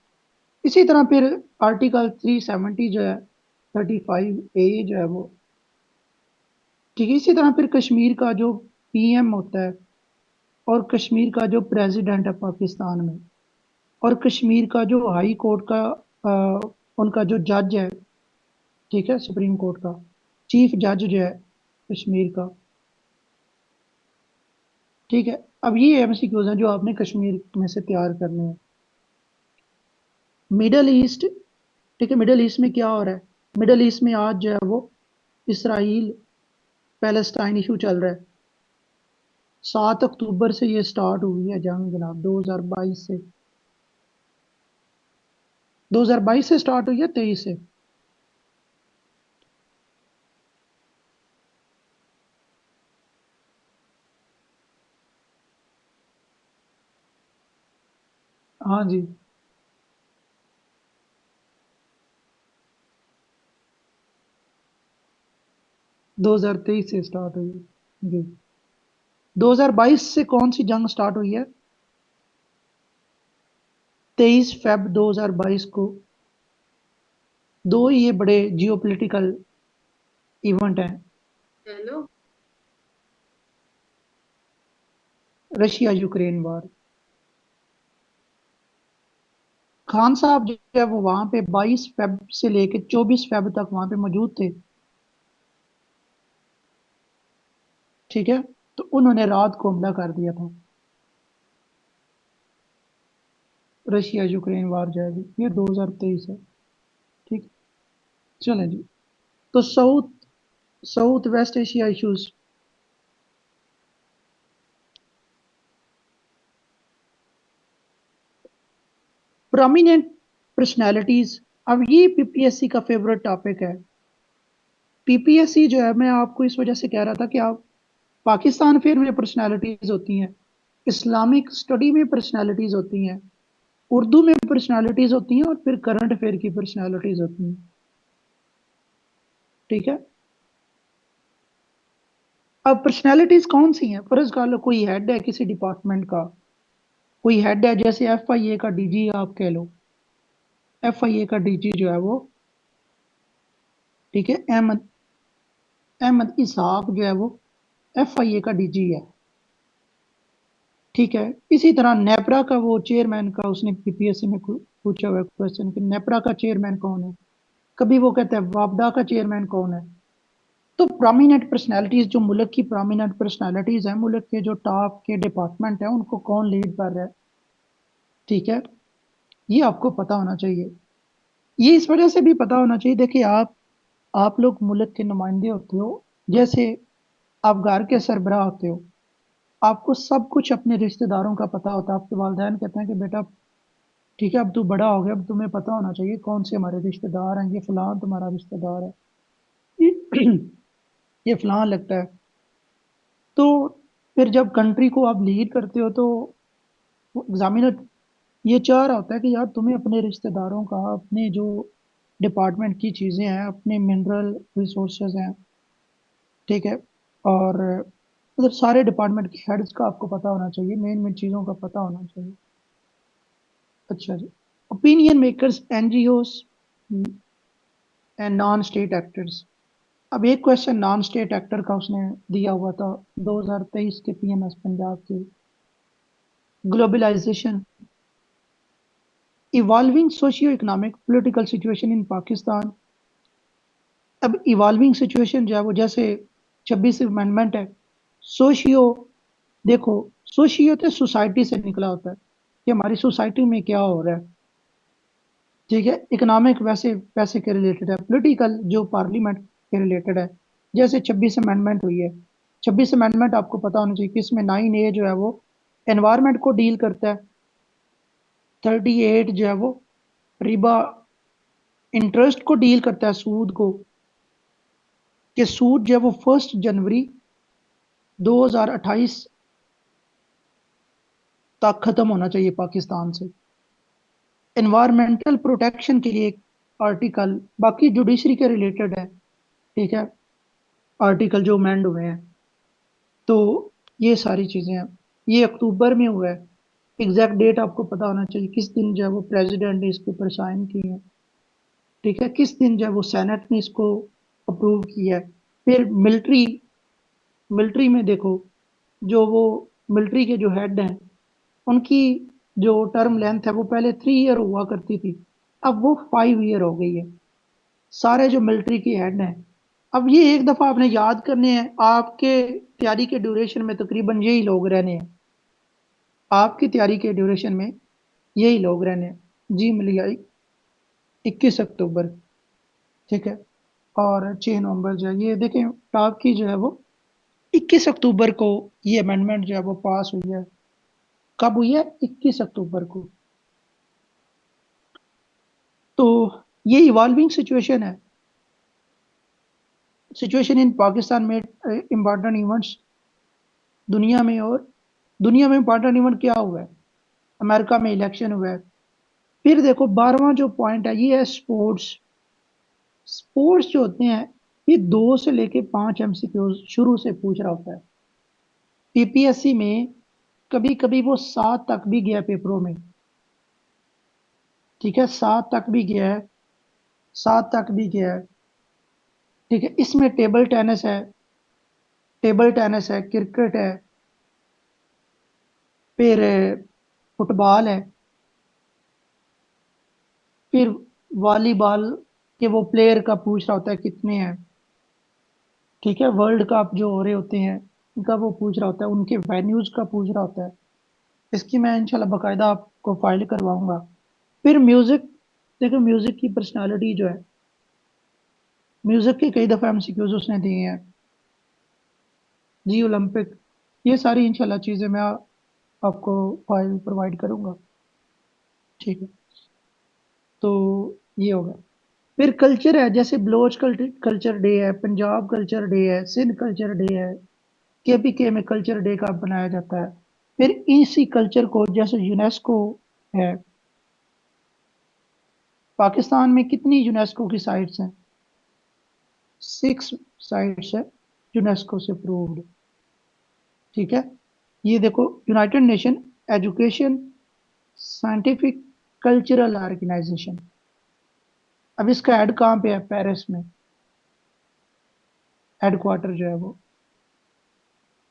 इसी तरह फिर आर्टिकल 370 जो है, 35A जो है वो, ठीक है। इसी तरह फिर कश्मीर का जो पीएम होता है, और कश्मीर का जो प्रेसिडेंट है पाकिस्तान में, और कश्मीर का जो हाई कोर्ट का उनका जो जज है, ठीक है, सुप्रीम कोर्ट का चीफ जज जो है कश्मीर का, ठीक है। अब ये एमसीक्यूज हैं जो आपने कश्मीर में से तैयार करने हैं। मिडल ईस्ट, ठीक है, मिडल ईस्ट में क्या हो रहा है? मिडल ईस्ट में आज जो है वो इसराइल पैलेस्टाइन इशू चल रहा है। 7 अक्टूबर से ये स्टार्ट हुई है जंग जनाब, 2022 से। 2022 से स्टार्ट हुई है, 23 से। हाँ जी, 2023 से स्टार्ट हुई है जी। 2022 से कौन सी जंग स्टार्ट हुई है? 23 फेब 2022 को। दो ही ये बड़े जियोपॉलिटिकल इवेंट हैं। हेलो। रशिया यूक्रेन वार। खान साहब जो है वो वहां पे 22 फेब से लेके 24 फेब तक वहां पे मौजूद थे। ठीक है। तो उन्होंने रात को हमला कर दिया था। रशिया यूक्रेन वार जो है ये 2023 है। ठीक। चलें जी। तो south south west Asia issues. Prominent personalities. अब ये पीपीएससी का फेवरेट टॉपिक है। पीपीएससी जो है, मैं आपको इस वजह से कह रहा था कि आप पाकिस्तान फेयर में पर्सनैलिटीज होती हैं, इस्लामिक स्टडी में पर्सनैलिटीज होती हैं, उर्दू में पर्सनैलिटीज होती हैं, और फिर करंट अफेयर की पर्सनैलिटीज होती हैं। ठीक है। अब पर्सनैलिटीज कौन सी हैं? फर्ज कर लो कोई हेड है किसी डिपार्टमेंट का। कोई हेड है, जैसे एफआईए का डीजी आप कह लो। एफआईए का डीजी जो है वो, ठीक है, अहमद अहमद इसहाक जो है वो एफआईए का डीजी है। ठीक है। इसी तरह नेपरा का वो चेयरमैन का, उसने पीपीएससी में पूछा हुआ क्वेश्चन कि नेपरा का चेयरमैन कौन है। कभी वो कहता है वापडा का चेयरमैन कौन है। तो प्रोमिनेंट पर्सनैलिटीज, जो मुल्क की प्रोमिनेंट पर्सनैलिटीज हैं, मुल्क के जो टॉप के डिपार्टमेंट है, उनको कौन लीड कर रहा है। ठीक है। ये आपको पता होना चाहिए। ये इस वजह से भी पता होना चाहिए, देखिए आप लोग मुल्क के नुमाइंदे होते हो। जैसे आप घर के सरबराह होते हो, आपको सब कुछ अपने रिश्तेदारों का पता होता है। आपके वालिदैन कहते हैं कि बेटा ठीक है, अब तू बड़ा हो गया, अब तुम्हें पता होना चाहिए कौन से हमारे रिश्तेदार हैं। ये फलां तुम्हारा रिश्तेदार है, ये ये फलां लगता है। तो फिर जब कंट्री को आप लीड करते हो, तो एग्जामिनर ये चाह रहा होता है कि यार तुम्हें अपने रिश्तेदारों का, अपने जो डिपार्टमेंट की चीज़ें हैं, अपने मिनरल रिसोर्सेज हैं, ठीक है, और मतलब सारे डिपार्टमेंट के हेड्स का आपको पता होना चाहिए, मेन मेन चीज़ों का पता होना चाहिए। अच्छा जी। Opinion makers, NGOs and non state actors. अब एक क्वेश्चन नॉन स्टेट एक्टर का उसने दिया हुआ था 2023 के पीएमएस पंजाब के। Globalisation, evolving socio economic political situation in Pakistan. अब इवॉल्विंग सिचुएशन जो है वो, जैसे 26 अमेंडमेंट है। सोशियो, देखो, सोशियो तो सोसाइटी से निकला होता है कि हमारी सोसाइटी में क्या हो रहा है। ठीक है। इकोनॉमिक वैसे पैसे के रिलेटेड है। पॉलिटिकल जो पार्लियामेंट के रिलेटेड है। जैसे 26 अमेंडमेंट हुई है। 26 अमेंडमेंट आपको पता होना चाहिए कि इसमें 9A जो है वो एनवायरमेंट को डील करता है। 38 जो है वो रिबा इंटरेस्ट को डील करता है, सूद को, कि सूद जो है वो 1 जनवरी 2028 तक खत्म होना चाहिए पाकिस्तान से। एनवायरमेंटल प्रोटेक्शन के लिए एक आर्टिकल, बाकी जुडिशरी के रिलेटेड है। ठीक है। आर्टिकल जो अमेंड हुए हैं, तो ये सारी चीजें हैं। ये अक्टूबर में हुआ है। एग्जैक्ट डेट आपको पता होना चाहिए किस दिन जो है वो प्रेसिडेंट ने इसके ऊपर साइन किए हैं। ठीक है। किस दिन जो है वो सेनेट ने इसको अप्रूव किया है। फिर मिलिट्री मिलिट्री में देखो, जो वो मिलिट्री के जो हेड हैं, उनकी जो टर्म लेंथ है वो पहले 3 ईयर हुआ करती थी, अब वो 5 ईयर हो गई है। सारे जो मिलिट्री के हेड हैं, अब ये एक दफा आपने याद करने हैं, आपके तैयारी के ड्यूरेशन में तकरीबन यही लोग रहने हैं। आपकी तैयारी के ड्यूरेशन में यही लोग रहने हैं। जी मिलिए, 21 अक्टूबर, ठीक है। और 6 नवंबर जो है, ये देखें टॉप की जो है वो 21 अक्टूबर को ये अमेंडमेंट जो है वो पास हुई है। कब हुई है? 21 अक्टूबर को। तो ये इवॉल्विंग सिचुएशन है, सिचुएशन इन पाकिस्तान में इम्पॉर्टेंट इवेंट्स दुनिया में, और दुनिया में इम्पॉर्टेंट इवेंट क्या हुआ है? अमेरिका में इलेक्शन हुआ है। फिर देखो 12वां जो पॉइंट है ये है स्पोर्ट्स। स्पोर्ट्स जो होते हैं ये 2 से लेके 5 MCQ शुरू से पूछ रहा होता है। पीपीएससी में कभी कभी वो 7 तक भी गया पेपरों में, ठीक है, 7 तक भी गया है, 7 तक भी गया है, ठीक है। इसमें टेबल टेनिस है, टेबल टेनिस है, क्रिकेट है, फिर फुटबॉल है, फिर वॉलीबॉल के वो प्लेयर का पूछ रहा होता है कितने हैं, ठीक है। वर्ल्ड कप जो हो रहे होते हैं उनका वो पूछ रहा होता है, उनके वेन्यूज का पूछ रहा होता है। इसकी मैं इंशाल्लाह बाकायदा आपको फाइल करवाऊंगा। फिर म्यूजिक, देखो म्यूजिक की पर्सनालिटी जो है, म्यूजिक के कई दफा एमसीक्यूज उसने दिए हैं। जी ओलंपिक, ये सारी इंशाल्लाह चीजें मैं आपको फाइल प्रोवाइड करूंगा, ठीक है। तो ये होगा। फिर कल्चर है, जैसे बलोच कल्चर डे है, पंजाब कल्चर डे है, सिंध कल्चर डे है, केपीके में कल्चर डे का बनाया जाता है। फिर इसी कल्चर को जैसे यूनेस्को है, पाकिस्तान में कितनी यूनेस्को की साइट्स हैं? 6 साइट्स है यूनेस्को से अप्रूव्ड, ठीक है। ये देखो, United Nation Education Scientific Cultural Organisation. अब इसका हेड कहाँ पे है? पेरिस में, हेडक्वार्टर जो है वो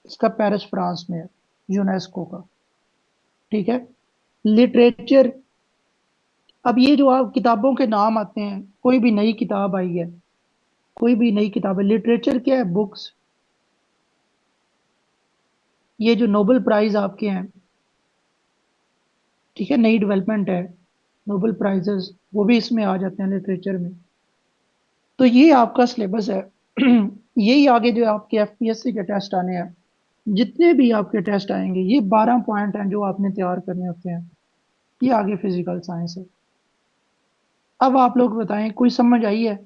इसका पेरिस फ्रांस में है, यूनेस्को का, ठीक है। लिटरेचर, अब ये जो आप किताबों के नाम आते हैं, कोई भी नई किताब आई है, कोई भी नई किताब है, लिटरेचर क्या है? बुक्स। ये जो नोबेल प्राइज आपके हैं, ठीक है, नई डेवलपमेंट है, नोबेल प्राइजेस वो भी इसमें आ जाते हैं लिटरेचर में। तो ये आपका सिलेबस है। यही आगे जो आपके एफपीएससी के टेस्ट आने हैं, जितने भी आपके टेस्ट आएंगे ये 12 पॉइंट हैं जो आपने तैयार करने होते हैं। ये आगे फिजिकल साइंस है। अब आप लोग बताएं, कोई समझ आई है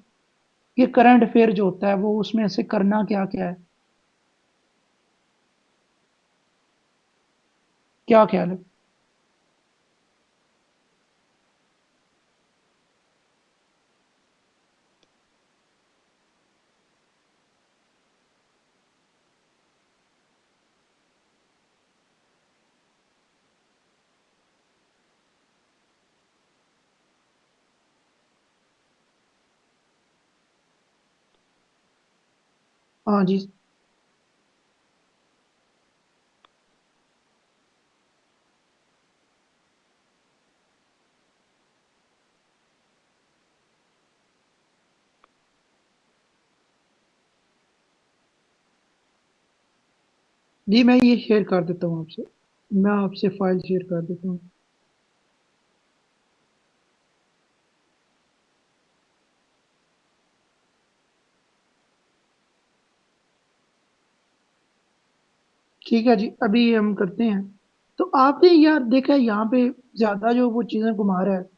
कि करंट अफेयर जो होता है वो उसमें से करना क्या क्या है? क्या ख्याल है? हाँ जी। जी मैं ये शेयर कर देता हूँ आपसे, मैं आपसे फाइल शेयर कर देता हूँ। ठीक है जी, अभी हम करते हैं। तो आपने यार देखा है यहाँ पे ज्यादा जो वो चीजें घुमा रहा है।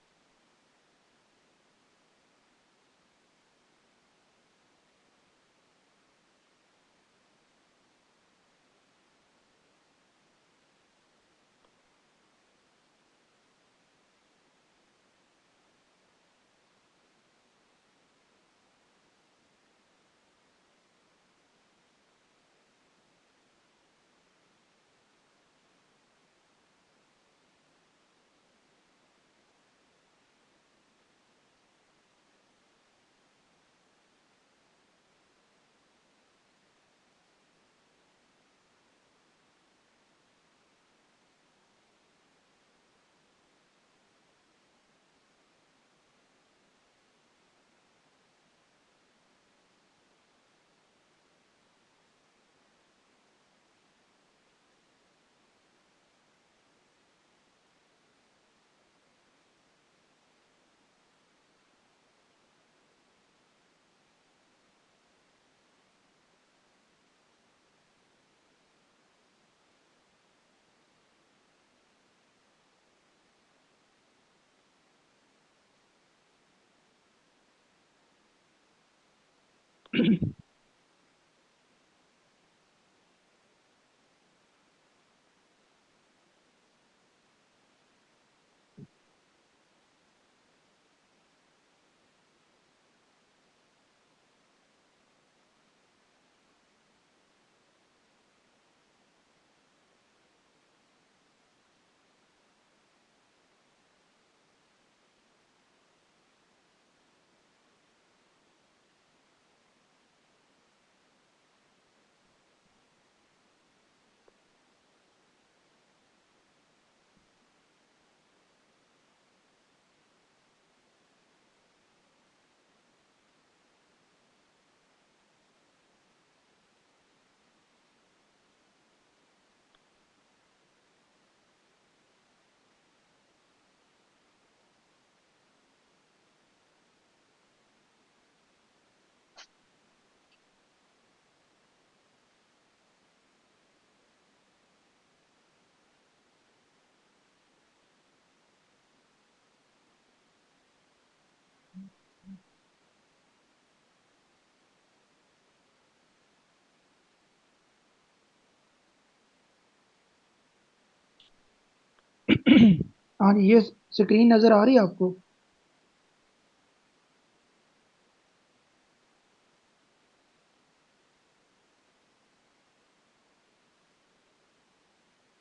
हाँ जी, ये स्क्रीन नजर आ रही है आपको?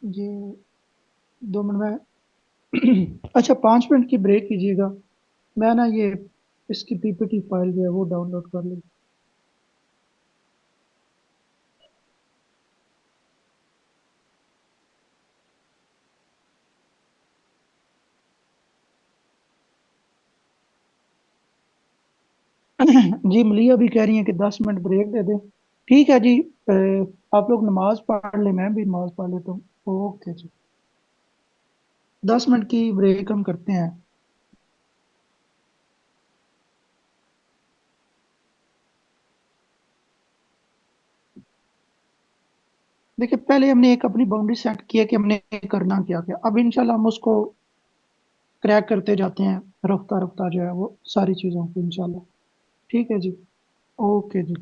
जी, 2 मिनट में। अच्छा, 5 मिनट की ब्रेक कीजिएगा। मैं ना ये इसकी पीपीटी फाइल जो है वो डाउनलोड कर लूँ। जी, मलिया भी कह रही है कि 10 मिनट ब्रेक दे दे। ठीक है जी। आप लोग नमाज पढ़ ले, मैं भी नमाज पढ़ लेता हूँ। ओके जी। 10 मिनट की ब्रेक हम करते हैं। देखिए, पहले हमने एक अपनी बाउंड्री सेट किया कि हमने करना क्या क्या। अब इंशाल्लाह हम उसको क्रैक करते जाते हैं, रफ्ता रफ्ता जो है वो सारी चीज़ों को इंशाल्लाह। ठीक है जी। ओके जी।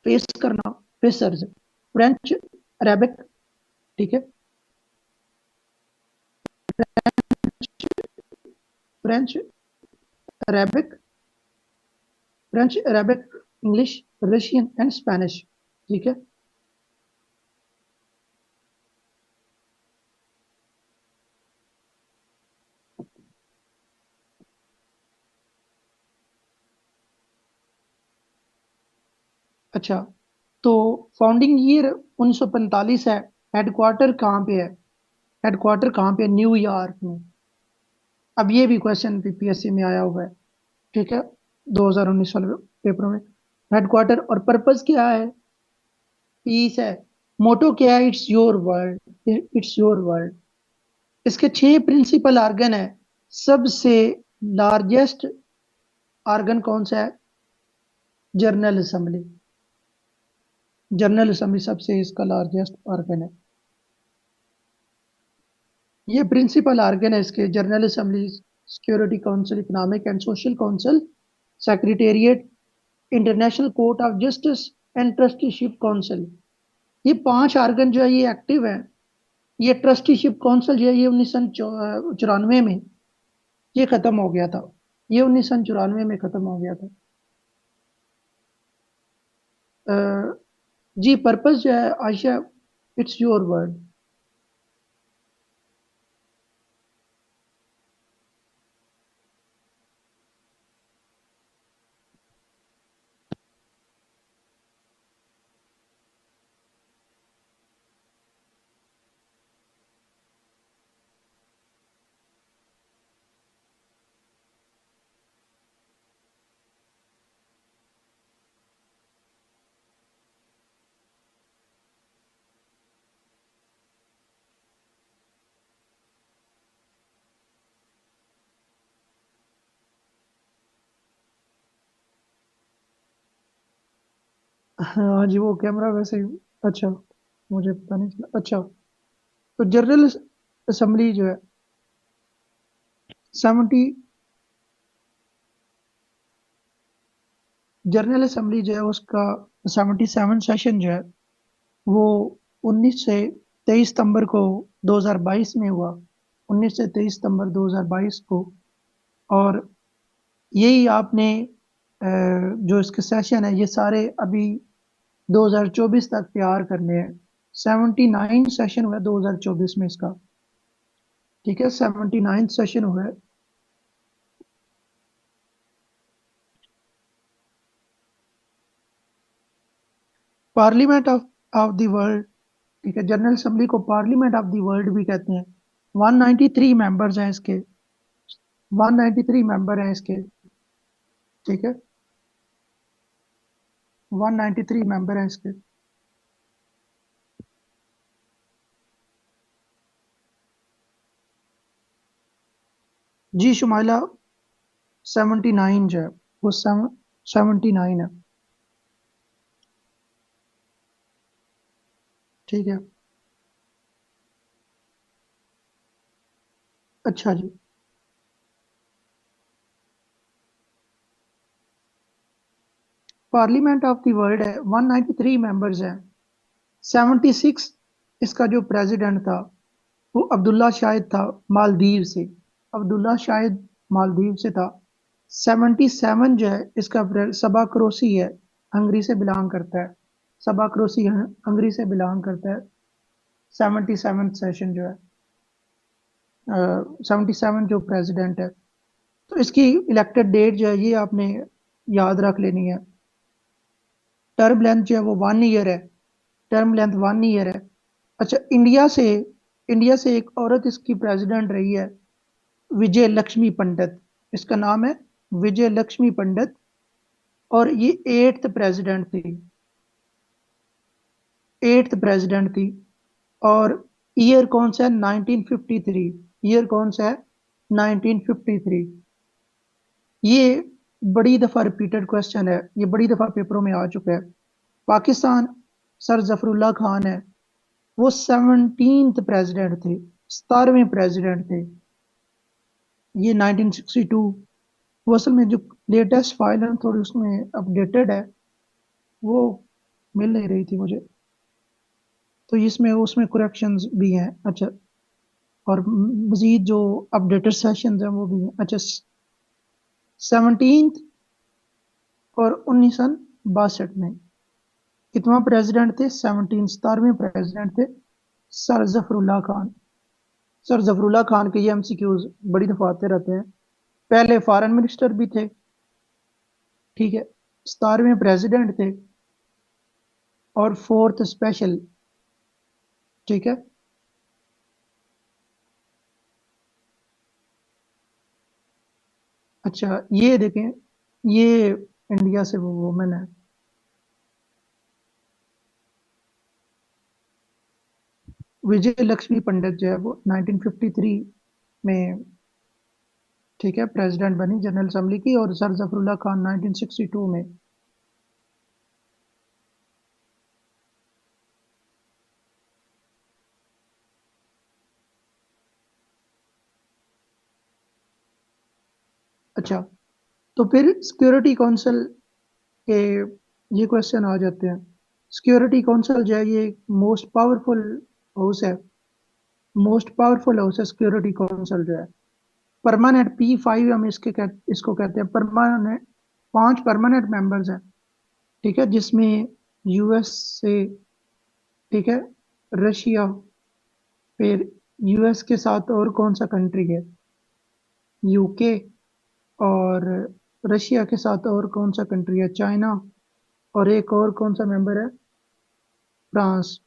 फेस करना, फेसर्स, फ्रेंच, अरेबिक। ठीक है। French, Arabic, French, Arabic, English, Russian and Spanish. ठीक है। अच्छा, तो फाउंडिंग ईयर 1945 है। हेडक्वार्टर कहाँ पे है? हेडक्वार्टर कहाँ पे है? न्यूयॉर्क में। अब ये भी क्वेश्चन पीपीएससी में आया हुआ है। ठीक है, 2019 वाले पेपर में। हेडक्वार्टर और पर्पस क्या है? पीस है। मोटो क्या है? It's your world, it's your world. इसके 6 प्रिंसिपल आर्गन है। सबसे लार्जेस्ट आर्गन कौन सा है? General assembly. जनरल असेंबली सबसे इसका लार्जेस्ट आर्गन है। ये प्रिंसिपल आर्गन है इसके: general assembly, security council, economic and social council, secretariat, international court of justice and trusteeship council. ये 5 आर्गन जो है ये एक्टिव है। ये ट्रस्टीशिप काउंसिल जो है ये 1994 में ये खत्म हो गया था। ये 1994 में खत्म हो गया था। अ, जी, पर्पस जो है आयशा, इट्स योर वर्ड। हाँ जी, वो कैमरा वैसे ही। अच्छा, मुझे पता नहीं चला। अच्छा, तो जनरल असेंबली जो है 70, जनरल असेंबली जो है उसका 77 सेशन जो है वो 19 से 23 सितंबर को 2022 में हुआ। 19 से 23 सितंबर 2022 को। और यही आपने जो इसके सेशन है ये सारे अभी 2024 तक तैयार करने हैं। 79 सेशन हुआ है 2024 में इसका। ठीक है, 79 सेशन हुआ है। Parliament of the world. ठीक है, जनरल असेंबली को पार्लियामेंट ऑफ द वर्ल्ड भी कहते हैं। 193 मेंबर्स हैं इसके। 193 मेंबर हैं इसके। ठीक है, 193 मेंबर हैं इसके। जी शुमाइला 79 जो है वो 79 है। ठीक है। अच्छा जी। पार्लियामेंट ऑफ द वर्ल्ड है, 193 मेंबर्स हैं। 76 इसका जो प्रेसिडेंट था वो अब्दुल्ला शाहिद था, मालदीव से। अब्दुल्ला शाहिद मालदीव से था। 77 जो है इसका सबा क्रोसी है, हंगरी से बिलोंग करता है। सबा क्रोसी हंगरी से बिलोंग करता है। 77 सेशन जो है, 77 जो प्रेसिडेंट है। तो इसकी इलेक्टेड डेट जो है ये आपने याद रख लेनी है। टर्म लेंथ जो है वो 1 ईयर है। टर्म लेंथ 1 ईयर है। अच्छा, इंडिया से एक औरत इसकी प्रेसिडेंट रही है, विजय लक्ष्मी पंडित। इसका नाम है विजय लक्ष्मी पंडित। और ये एट्थ प्रेसिडेंट थी। एट्थ प्रेसिडेंट थी। और ईयर कौन सा है? 1953। ईयर कौन सा है? 1953। ये बड़ी दफा रिपीटेड क्वेश्चन है, ये बड़ी दफा पेपरों में आ चुका है। पाकिस्तान, सर जफरुल्लाह खान है, वो 17th प्रेसिडेंट थे, 17वें प्रेसिडेंट थे। ये 1962। वो असल में जो लेटेस्ट फाइल है थोड़ी उसमें अपडेटेड है, वो मिल नहीं रही थी मुझे। तो इसमें उसमें करेक्शंस भी हैं। अच्छा, और मजीद जो अपडेटेड सेशंस हैं वो भी हैं। अच्छा, 17th और 1962 में कितवा प्रेसिडेंट थे? 17वें प्रेसिडेंट थे सर जफरुल्लाह खान। सर जफरुल्लाह खान के ये एमसीक्यूज बड़ी दफा आते रहते हैं। पहले फॉरेन मिनिस्टर भी थे। ठीक है, 17वें प्रेसिडेंट थे और फोर्थ स्पेशल। ठीक है। अच्छा, ये देखें, ये इंडिया से वो वुमेन है, विजय लक्ष्मी पंडित जो है वो 1953 में, ठीक है, प्रेसिडेंट बनी जनरल असेंबली की। और सर जफरुल्लाह खान 1962 में। अच्छा, तो फिर सिक्योरिटी काउंसिल के ये क्वेश्चन आ जाते हैं। सिक्योरिटी काउंसिल जो है ये मोस्ट पावरफुल हाउस है। मोस्ट पावरफुल हाउस है सिक्योरिटी काउंसिल जो है। परमानेंट P5 हम इसको कहते हैं परमानेंट। 5 परमानेंट मेंबर्स हैं। ठीक है, जिसमें यूएस से, ठीक है, रशिया, फिर यूएस के साथ और कौन सा कंट्री है? यूके। और रशिया के साथ और कौन सा कंट्री है? चाइना। और एक और कौन सा मेंबर है? फ्रांस।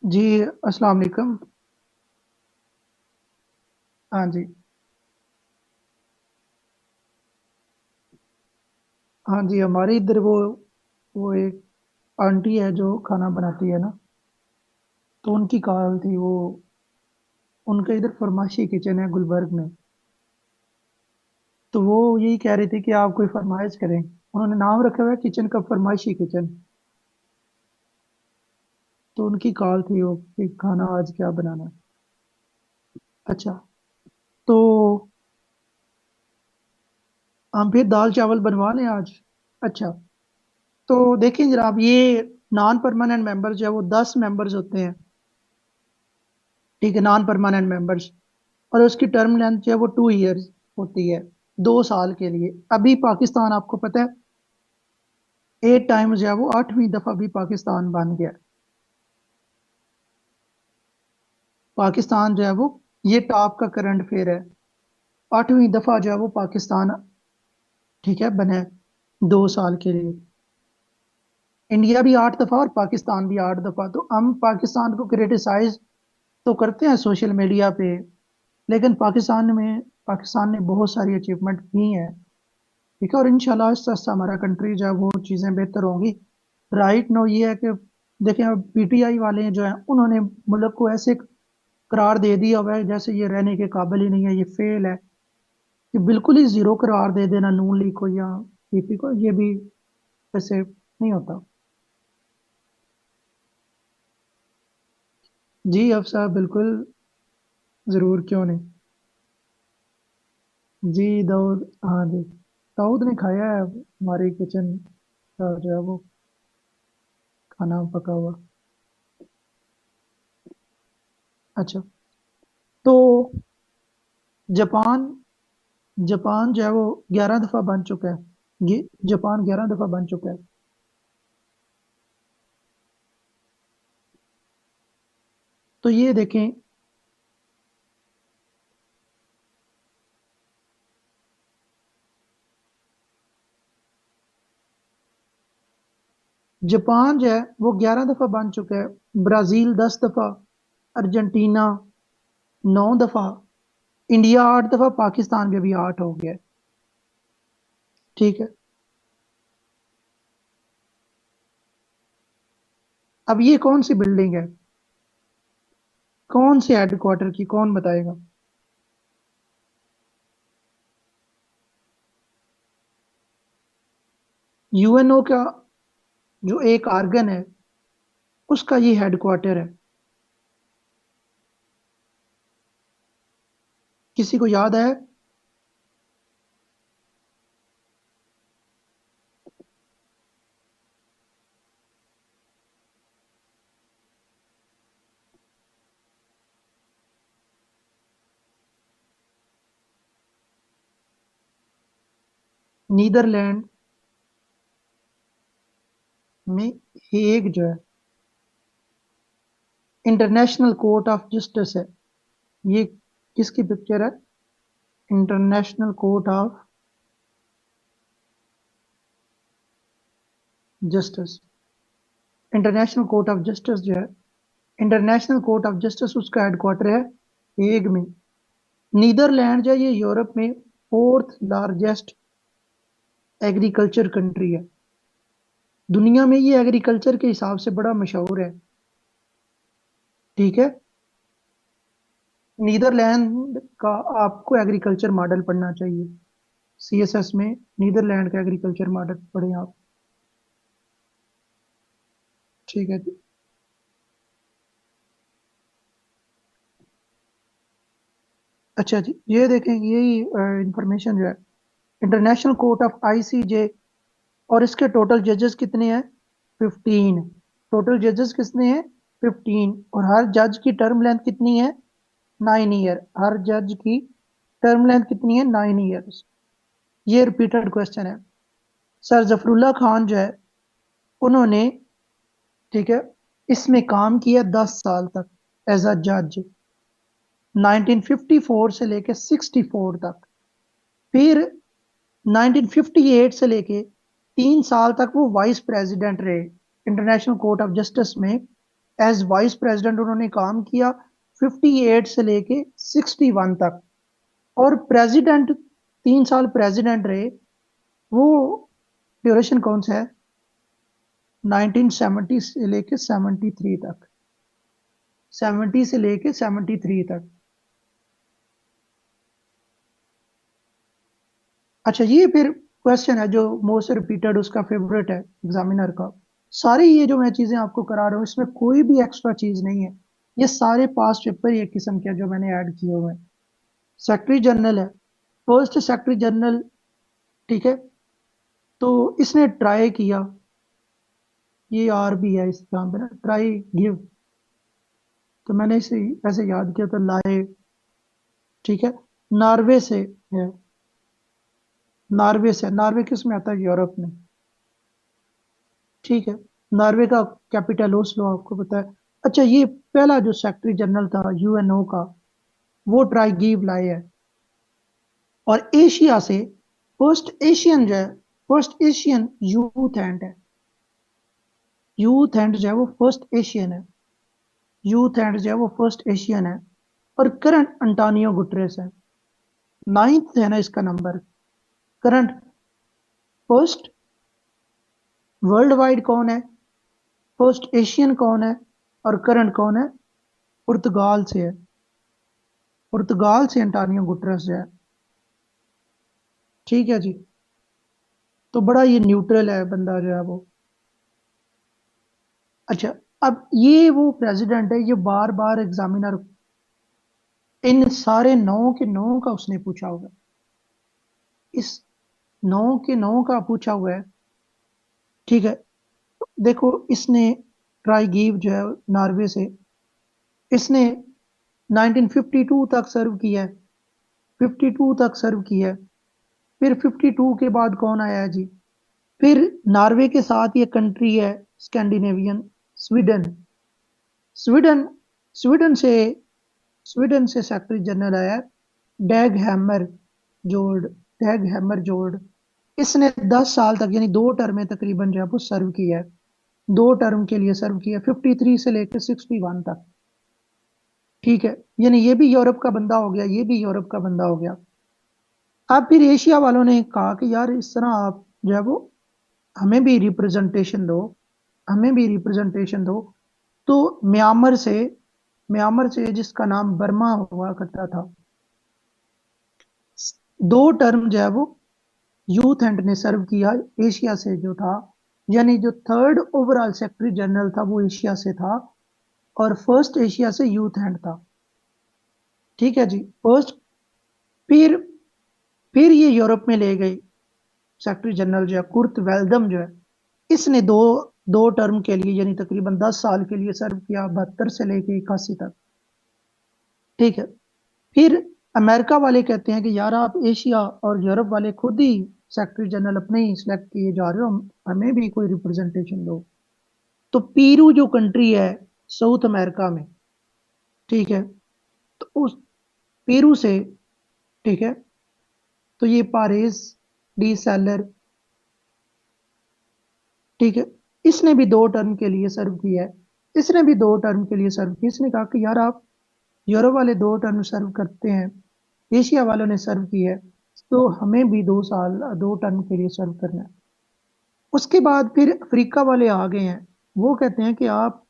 जी, अस्सलाम वालेकुम। हाँ जी। हाँ जी, हमारे इधर वो एक आंटी है जो खाना बनाती है ना, तो उनकी कॉल थी। वो उनका इधर फरमाइशी किचन है गुलबर्ग में। तो वो यही कह रही थी कि आप कोई फरमाइश करें। उन्होंने नाम रखा हुआ है किचन का, फरमाइशी किचन। तो उनकी कॉल थी वो कि खाना आज क्या बनाना है। अच्छा। तो हम फिर दाल चावल बनवा लें आज। अच्छा। तो देखें जनाब, ये नॉन परमानेंट मेंबर जो है वो 10 मेंबर्स होते हैं। ठीक है, नॉन परमानेंट मेंबर्स। और उसकी टर्म लेंथ जो है वो 2 इयर्स होती है, 2 साल के लिए। अभी पाकिस्तान, आपको पता है, 8 टाइम्स जो है वो 8वीं दफा भी पाकिस्तान बन गया। पाकिस्तान जो है वो, ये टॉप का करंट फेयर है। 8वीं दफा जो है वो पाकिस्तान, ठीक है, बना है 2 साल के लिए। इंडिया भी 8 दफा और पाकिस्तान भी 8 दफा। तो हम पाकिस्तान को क्रिटिसाइज तो करते हैं सोशल मीडिया पे, लेकिन पाकिस्तान ने बहुत सारी अचीवमेंट की हैं। ठीक है, और इंशाल्लाह आहिस्ता आहिस्ता हमारा कंट्री जो है वो चीज़ें बेहतर होंगी। राइट नो ये है कि देखें, अब पीटीआई वाले जो हैं उन्होंने मुल्क को ऐसे करार दे दिया हुआ है जैसे ये रहने के काबिल ही नहीं है, ये फेल है। कि बिल्कुल ही जीरो करार दे देना नून लीग को या पीपी को, ये भी वैसे नहीं होता। जी अफसर, बिल्कुल, जरूर, क्यों नहीं। जी दाऊद, हाँ जी, दाऊद ने खाया है हमारी किचन का जो है वो खाना पका हुआ। अच्छा। तो जापान जापान जो है वो 11 दफा बन चुका है। ये जापान 11 दफा बन चुका है। तो ये देखें, जापान जो है वो 11 दफा बन चुका है। ब्राजील 10 दफा, अर्जेंटीना 9 दफा, इंडिया 8 दफा, पाकिस्तान भी अभी 8 हो गया है। ठीक है। अब ये कौन सी बिल्डिंग है, कौन से हेडक्वार्टर की, कौन बताएगा। यूएनओ का जो एक आर्गन है, उसका ये हेडक्वार्टर है। किसी को याद है। नीदरलैंड में हेग जो है, इंटरनेशनल कोर्ट ऑफ जस्टिस है। ये किसकी पिक्चर है, international court of justice. International court of justice जो है, इंटरनेशनल कोर्ट ऑफ जस्टिस, उसका हेडक्वार्टर है हेग में। नीदरलैंड जो है ये यूरोप में फोर्थ लार्जेस्ट एग्रीकल्चर कंट्री है। दुनिया में ये एग्रीकल्चर के हिसाब से बड़ा मशहूर है। ठीक है। नीदरलैंड का आपको एग्रीकल्चर मॉडल पढ़ना चाहिए, सीएसएस में। नीदरलैंड का एग्रीकल्चर मॉडल पढ़ें आप। ठीक है जी। अच्छा जी, ये देखें, यही इंफॉर्मेशन जो है, इंटरनेशनल कोर्ट ऑफ आईसीजे, और इसके टोटल जजेस कितने हैं, 15। टोटल जजेस कितने हैं, 15। और हर जज की टर्म लेंथ कितनी है, 9 ईयर। हर जज की टर्म लेंथ कितनी है, 9 ईयर्स। ये रिपीटेड क्वेश्चन है। सर जफरुल्ला खान जो है, उन्होंने, ठीक है, इसमें काम किया 10 साल तक एज अ जज, 1954 से लेके 64 तक। फिर 1958 से लेके 3 साल तक वो वाइस प्रेसिडेंट रहे इंटरनेशनल कोर्ट ऑफ जस्टिस में, एज वाइस प्रेसिडेंट उन्होंने काम किया 58 से लेके 61 तक। और प्रेसिडेंट 3 साल प्रेसिडेंट रहे, वो ड्यूरेशन कौन सा है? 1970 से लेके 73 तक, 70 से लेके 73 तक। अच्छा, ये फिर क्वेश्चन है जो मोस्ट रिपीटेड उसका फेवरेट है एग्जामिनर का। सारी ये जो मैं चीजें आपको करा रहा हूँ इसमें कोई भी एक्स्ट्रा चीज नहीं है, ये सारे पास पेपर एक किस्म के हैं जो मैंने ऐड किए हुए हैं। सेक्रेटरी जनरल है, फर्स्ट सेक्रेटरी जनरल, ठीक है। तो इसने ट्राई किया, ये आर भी है इस काम पे ना, ट्राई गिव, तो मैंने इसे ऐसे याद किया, तो लाए, ठीक है। नॉर्वे से है, नॉर्वे से, नॉर्वे किस में आता है? यूरोप में, ठीक है। नॉर्वे का कैपिटल ओस्लो, आपको पता है। अच्छा, ये पहला जो सेक्रेटरी जनरल था यूएनओ का, वो ट्राई गिव लाए है। और एशिया से फर्स्ट एशियन जो है, फर्स्ट एशियन यूथ हैंड है, यूथ हैंड जो है वो फर्स्ट एशियन है, यूथ हैंड जो है वो फर्स्ट एशियन है। और करंट अंटानियो गुटरेस है, नाइन्थ है ना इसका number. Current first world wide कौन है, फर्स्ट एशियन कौन है, और करंट कौन है? पुर्तगाल से है, पुर्तगाल से अंटानियो गुटरेस जो है, ठीक है जी। तो बड़ा ये न्यूट्रल है बंदा जो है वो। अच्छा, अब ये वो प्रेसिडेंट है, ये बार बार एग्जामिनर इन सारे 9 के 9 का उसने पूछा हुआ है, इस 9 के 9 का पूछा हुआ है, ठीक है। देखो, इसने ट्राई गिव जो है नॉर्वे से, इसने 1952 तक सर्व किया है, 52 तक सर्व किया है। फिर 52 के बाद कौन आया है जी? फिर नॉर्वे के साथ ये कंट्री है स्कैंडिनेवियन, स्वीडन, स्वीडन, स्वीडन से, स्वीडन से सेक्रेटरी जनरल आया डैग हैमर जोर्ड, डैग हैमर जोर्ड। इसने 10 साल तक यानी 2 टर्में तकरीबन जो है वो सर्व किया है, 2 टर्म के लिए सर्व किया, 53 से लेकर 61 तक, ठीक है। यानी ये भी यूरोप का बंदा हो गया, ये भी यूरोप का बंदा हो गया। अब फिर एशिया वालों ने कहा कि यार इस तरह आप जो है वो हमें भी रिप्रेजेंटेशन दो, हमें भी रिप्रेजेंटेशन दो। तो म्यांमार से, म्यांमार से जिसका नाम बर्मा हुआ करता था, 2 टर्म जो है वो यूथ एंड ने सर्व किया एशिया से जो था। यानी जो थर्ड ओवरऑल सेक्रेटरी जनरल था वो एशिया से था, और फर्स्ट एशिया से यूथ हैंड था, ठीक है जी, फर्स्ट। फिर फिर ये यूरोप में ले गई सेक्रेटरी जनरल जो है कुर्ट वेल्दम जो है, इसने दो दो टर्म के लिए यानी तकरीबन 10 साल के लिए सर्व किया, 72 से लेके 81 तक, ठीक है। फिर अमेरिका वाले कहते हैं कि यार आप एशिया और यूरोप वाले खुद ही सेक्रेटरी जनरल अपने ही सिलेक्ट किए जा रहे हो, हमें भी कोई रिप्रेजेंटेशन दो। तो पीरू जो कंट्री है साउथ अमेरिका में, ठीक है, तो उस पेरू से, ठीक है, तो ये पारेस डी सेलर, ठीक है, इसने भी 2 टर्म के लिए सर्व किया है, इसने भी 2 टर्म के लिए सर्व किया। इसने कहा कि यार आप यूरोप वाले 2 टर्म सर्व करते हैं, एशिया वालों ने सर्व किया है, तो हमें भी 2 साल 2 टर्म के लिए सर्व करना है। उसके बाद फिर अफ्रीका वाले आ गए हैं, वो कहते हैं कि आप,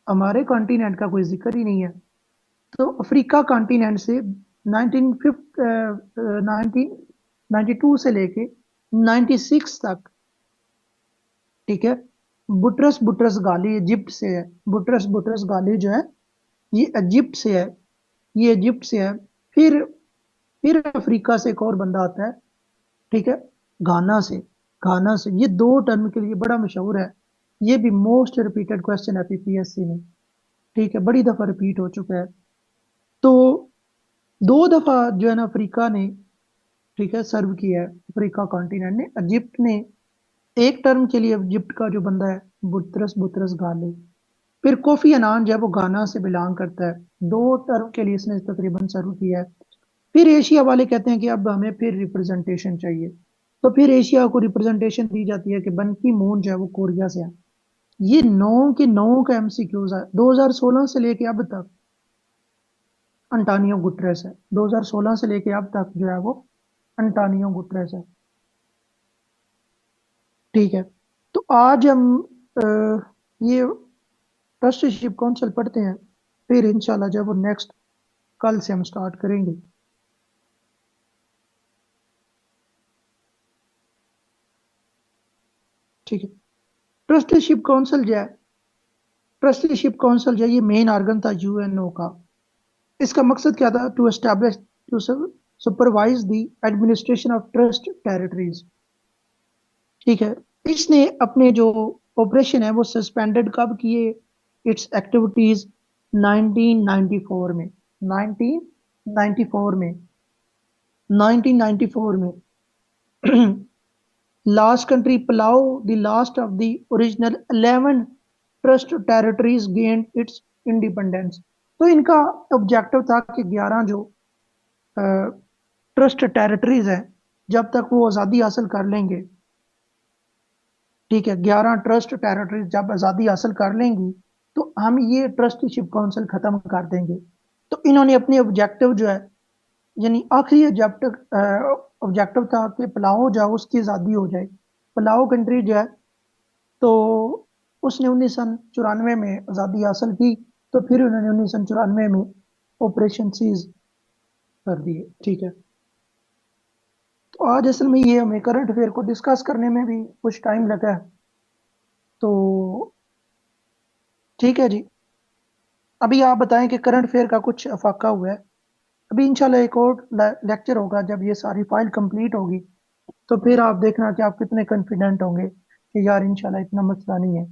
हमारे कॉन्टिनेंट का कोई जिक्र ही नहीं है। तो अफ्रीका कॉन्टिनेंट से 1992 से लेके 96 तक, ठीक है। बुटरस बुटरस गाली इजिप्ट से है, बुटरस बुटरस गाली जो है ये इजिप्ट से है, ये इजिप्ट से है। फिर फिर अफ्रीका से एक और बंदा आता है, ठीक है, घाना से, घाना से। ये 2 टर्म के लिए बड़ा मशहूर है, ये भी मोस्ट रिपीटेड क्वेश्चन है पीपीएससी में, ठीक है, बड़ी दफा रिपीट हो चुका है। तो 2 दफा जो है ना अफ्रीका ने, ठीक है, सर्व किया है, अफ्रीका कॉन्टिनेंट ने। इजिप्ट ने 1 टर्म के लिए, इजिप्ट का जो बंदा है बुतरस बुतरस गाले। फिर कोफी अनान जो है वो गाना से बिलोंग करता है, 2 टर्म के लिए इसने तकरीबन सर्व किया है। फिर एशिया वाले कहते हैं कि अब हमें फिर रिप्रेजेंटेशन चाहिए, तो फिर एशिया को रिप्रेजेंटेशन दी जाती है कि बन की मून जो है वो कोरिया से है, ये 9 के 9 का एमसीक्यूज है, 2016 से लेके अब तक। अंटानियो गुटरेस है, 2016 से लेके अब तक जो है वो अंटानियो गुटरेस है। ठीक है। तो आज हम अ, ये ट्रस्टीशिप काउंसिल पढ़ते हैं, फिर इंशाल्लाह जब वो नेक्स्ट कल से हम स्टार्ट करेंगे। ठीक है। ट्रस्टीशिप काउंसिल जो है, ट्रस्टीशिप काउंसिल जो है, ये मेन ऑर्गन था यूएनओ का। इसका मकसद क्या था? To establish, to supervise the administration of trust territories. ठीक है। इसने अपने जो ऑपरेशन है वो सस्पेंडेड कब किए? इट्स एक्टिविटीज 1994 में, 1994 में, 1994 में। Last country Palau, the last of the original 11 trust territories gained its independence. तो इनका ऑब्जेक्टिव था कि 11 जो ट्रस्ट टेरिटरीज हैं, जब तक वो आज़ादी हासिल कर लेंगे, ठीक है, 11 ट्रस्ट टेरिटरीज जब आज़ादी हासिल कर लेंगी, तो हम ये ट्रस्टीशिप काउंसिल खत्म कर देंगे। तो इन्होंने अपने ऑब्जेक्टिव जो है, यानी आखिरी ऑब्जेक्टिव ऑब्जेक्टिव था कि पलाओ जाओ उसकी आज़ादी हो जाए। पलाओ कंट्री जो है, तो उसने 1994 में आज़ादी हासिल की। तो फिर उन्होंने 1994 में ऑपरेशन सीज कर दिए। ठीक है। तो आज असल में ये हमें करंट अफेयर को डिस्कस करने में भी कुछ टाइम लगा है। तो ठीक है जी। अभी आप बताएं कि करंट अफेयर का कुछ अफाका हुआ है? अभी इंशाल्लाह एक और लेक्चर होगा जब ये सारी फाइल कंप्लीट होगी। तो फिर आप देखना कि आप कितने कॉन्फिडेंट होंगे कि यार इंशाल्लाह इतना मसला नहीं है।